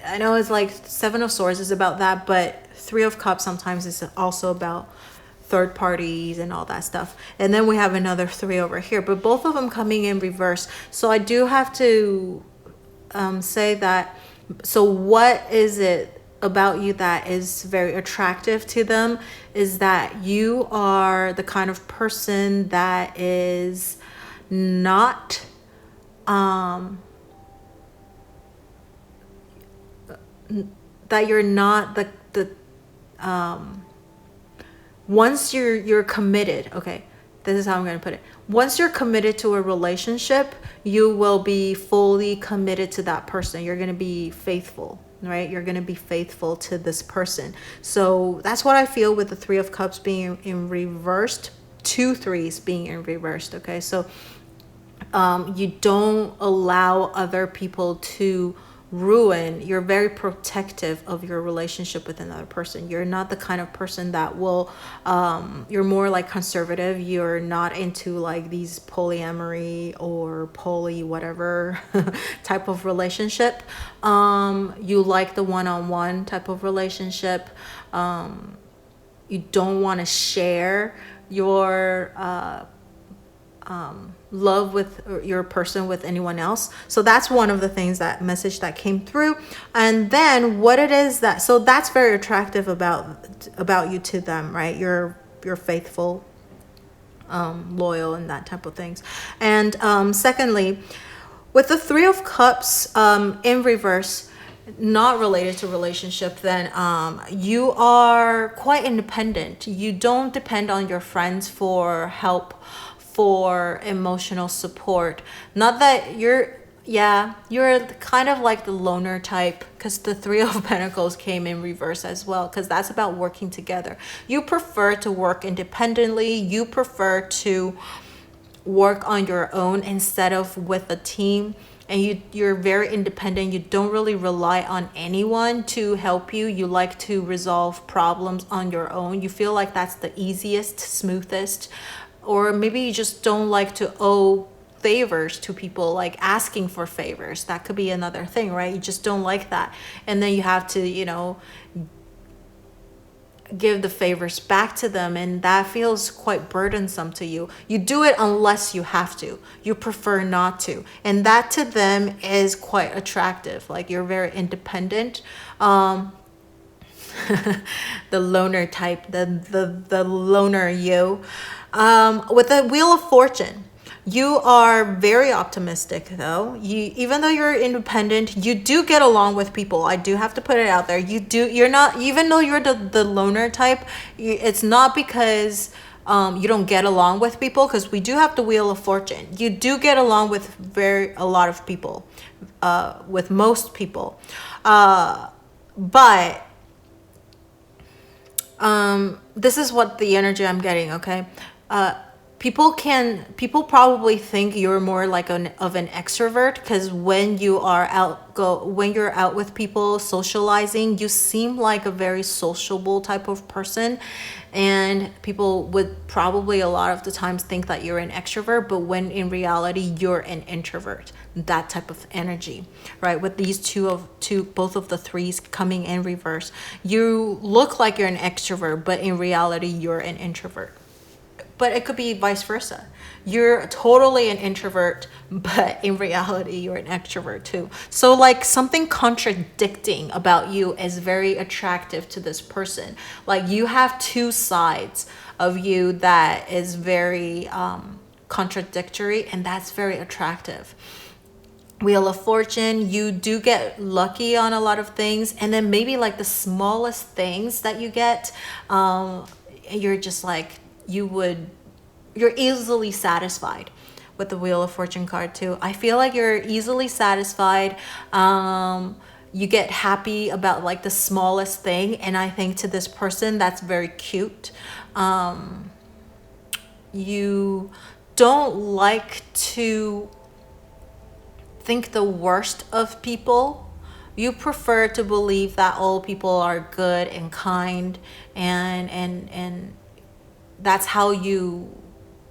I know it's like 7 of Swords is about that, but 3 of Cups sometimes is also about third parties and all that stuff. And then we have another 3 over here, but both of them coming in reverse. So I do have to say that. So what is it about you that is very attractive to them? Is that you are the kind of person that is not that you're not the once you're committed. Okay, this is how I'm going to put it. Once you're committed to a relationship, you will be fully committed to that person. You're going to be faithful, right? You're going to be faithful to this person. So that's what I feel with the 3 of Cups being in reversed, 2 3s being in reversed. Okay, so you don't allow other people to ruin. You're very protective of your relationship with another person. You're not the kind of person that will you're more like conservative. You're not into like these polyamory or poly whatever type of relationship. You like the one-on-one type of relationship. You don't want to share your love with your person with anyone else. So that's one of the things, that message that came through. And then what it is that, so that's very attractive about you to them, right? You're faithful, loyal, and that type of things. And secondly, with the 3 of Cups in reverse, not related to relationship, then you are quite independent. You don't depend on your friends for help, for emotional support. Not that you're kind of like the loner type, because the 3 of Pentacles came in reverse as well, because that's about working together. You prefer to work independently. You prefer to work on your own instead of with a team. And you're very independent. You don't really rely on anyone to help you. You like to resolve problems on your own. You feel like that's the easiest, smoothest. Or maybe you just don't like to owe favors to people, like asking for favors. That could be another thing, right? You just don't like that. And then you have to, give the favors back to them, and that feels quite burdensome to you. You do it unless you have to. You prefer not to. And that to them is quite attractive. Like, you're very independent. The loner type, the loner you. With the Wheel of Fortune, you are very optimistic though. Even though you're independent, you do get along with people. I do have to put it out there. You're not, even though you're the loner type, it's not because you don't get along with people, because we do have the Wheel of Fortune. You do get along with a lot of people, with most people. But this is what the energy I'm getting, okay? people probably think you're more like of an extrovert, because when you're out with people socializing, you seem like a very sociable type of person, and people would probably a lot of the times think that you're an extrovert, but when in reality you're an introvert, that type of energy, right? With these both of the threes coming in reverse, you look like you're an extrovert, but in reality you're an introvert. But it could be vice versa. You're totally an introvert, but in reality, you're an extrovert too. So like something contradicting about you is very attractive to this person. Like you have two sides of you that is very contradictory, and that's very attractive. Wheel of Fortune, you do get lucky on a lot of things, and then maybe like the smallest things that you get, you're just like, you're easily satisfied with the Wheel of Fortune card too. I feel like you're easily satisfied. You get happy about like the smallest thing, and I think to this person that's very cute. You don't like to think the worst of people. You prefer to believe that all people are good and kind, and that's how you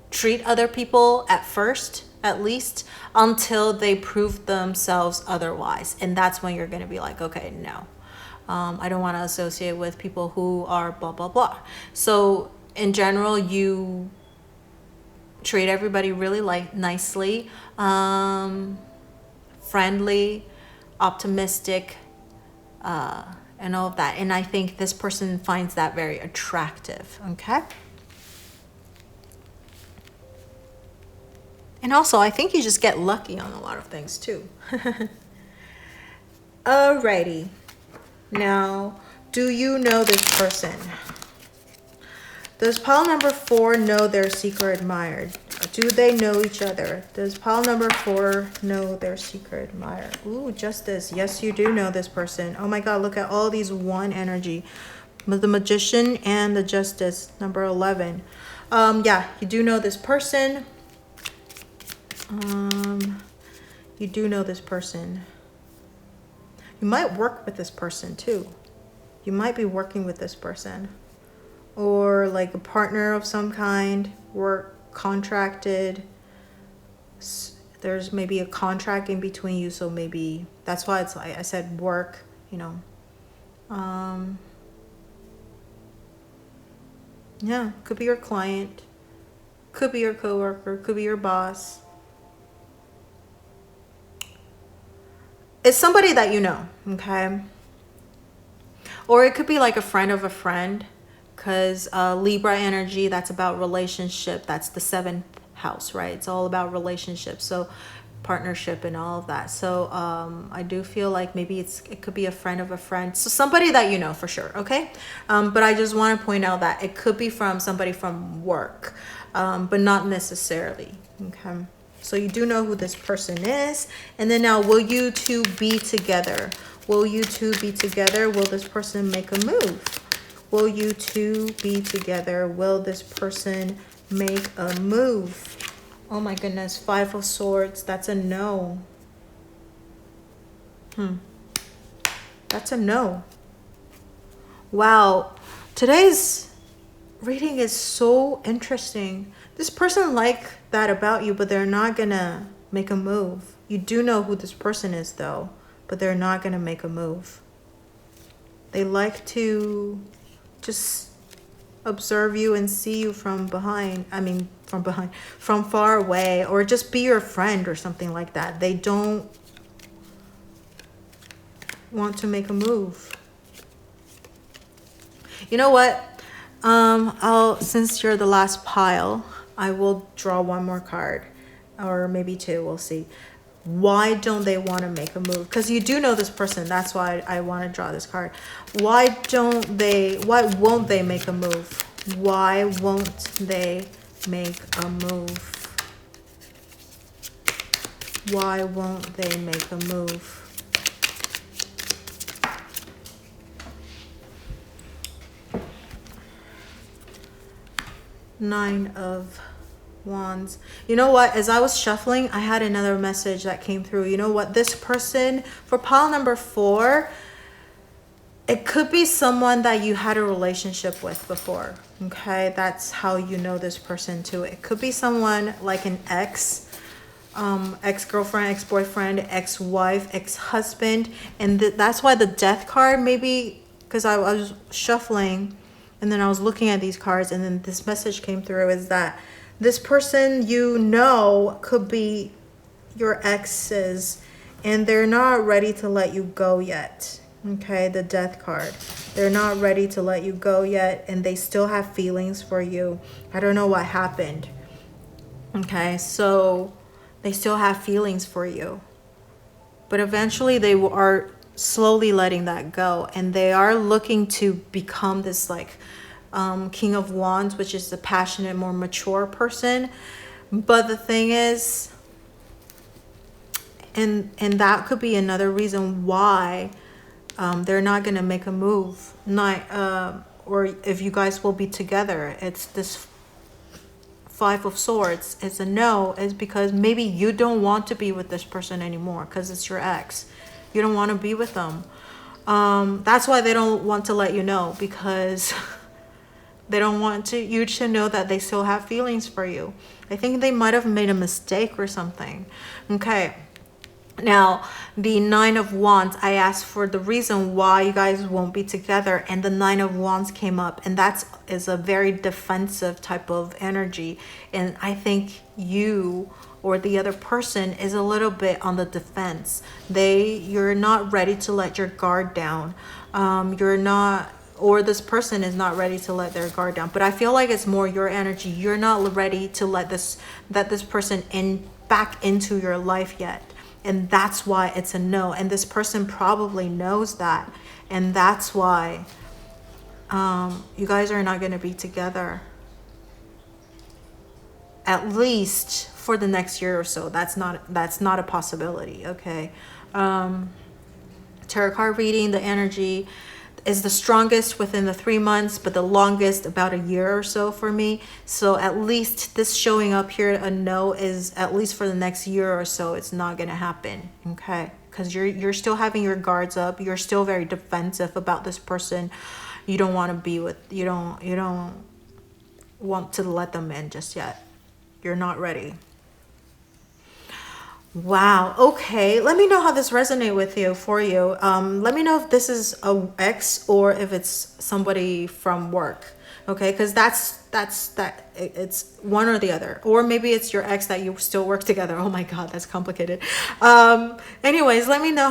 treat other people at first, at least, until they prove themselves otherwise. And that's when you're going to be like, okay, no, I don't want to associate with people who are blah, blah, blah. So in general, you treat everybody really nicely, friendly, optimistic, and all of that. And I think this person finds that very attractive. Okay. And also, I think you just get lucky on a lot of things too. Alrighty. Now, do you know this person? Does pile number 4 know their secret admirer? Do they know each other? Does pile number 4 know their secret admirer? Ooh, Justice. Yes, you do know this person. Oh my God, look at all these 1 energy. The Magician and the Justice, number 11. Yeah, you do know this person. You do know this person. You might work with this person too. You might be working with this person, or like a partner of some kind, work contracted. There's maybe a contract in between you, so maybe that's why it's like I said work, you know. Yeah, could be your client, could be your coworker, could be your boss. It's somebody that you know, okay? Or it could be like a friend of a friend, because Libra energy, that's about relationship. That's the 7th house, right? It's all about relationships, so partnership and all of that. So I do feel like maybe it could be a friend of a friend. So somebody that you know for sure, okay? But I just want to point out that it could be from somebody from work, but not necessarily, okay? So you do know who this person is. And then now, will you two be together? Will you two be together? Will this person make a move? Will you two be together? Will this person make a move? Oh my goodness, 5 of Swords. That's a no. That's a no. Wow. Today's reading is so interesting. This person like that about you, but they're not gonna make a move. You do know who this person is though, but they're not gonna make a move. They like to just observe you and see you from behind. From far away, or just be your friend or something like that. They don't want to make a move. You know what? Since you're the last pile, I will draw 1 more card, or maybe 2, we'll see. Why don't they want to make a move? Because you do know this person. That's why I want to draw this card. Why won't they make a move? Why won't they make a move? Why won't they make a move? Nine of Wands. You know what? As I was shuffling, I had another message that came through. You know what? This person, for pile number 4, it could be someone that you had a relationship with before. Okay? That's how you know this person too. It could be someone like an ex-girlfriend, ex-boyfriend, ex-wife, ex-husband. And that's why the death card, maybe, because I was shuffling and then I was looking at these cards and then this message came through, is that this person you know could be your exes and they're not ready to let you go yet. Okay, the death card. They're not ready to let you go yet and they still have feelings for you. I don't know what happened. Okay, so they still have feelings for you. But eventually they are slowly letting that go and they are looking to become this like King of Wands, which is the passionate, more mature person. But the thing is, and that could be another reason why they're not going to make a move. Or if you guys will be together, it's this 5 of Swords. It's a no. It's because maybe you don't want to be with this person anymore because it's your ex. You don't want to be with them. That's why they don't want to let you know, because they don't want you to know that they still have feelings for you. I think they might have made a mistake or something. Okay. Now, the 9 of Wands, I asked for the reason why you guys won't be together, and the 9 of Wands came up, and that is a very defensive type of energy. And I think you or the other person is a little bit on the defense. You're not ready to let your guard down. Or this person is not ready to let their guard down. But I feel like it's more your energy. You're not ready to let this person back into your life yet. And that's why it's a no. And this person probably knows that. And that's why you guys are not going to be together. At least for the next year or so. That's not a possibility. Okay. Tarot card reading, the energy is the strongest within the 3 months, but the longest about a year or so for me. So at least this showing up here, a no, is at least for the next year or so. It's not going to happen. Okay. Because you're still having your guards up. You're still very defensive about this person. You don't want to be with, you don't want to let them in just yet. You're not ready. Wow. Okay. Let me know how this resonates with you, for you. Let me know if this is a ex or if it's somebody from work. Okay. Because it's one or the other, or maybe it's your ex that you still work together. Oh my God, that's complicated. Anyways, let me know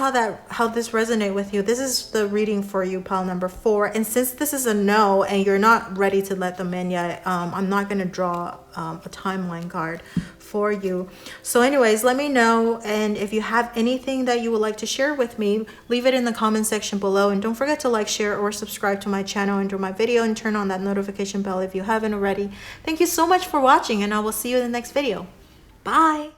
how this resonates with you. This is the reading for you, pile number 4. And since this is a no and you're not ready to let them in yet, I'm not going to draw a timeline card for you. So anyways, let me know, and if you have anything that you would like to share with me, leave it in the comment section below, and don't forget to like, share, or subscribe to my channel under my video, and turn on that notification bell if you haven't already. Thank you so much for watching, and I will see you in the next video. Bye.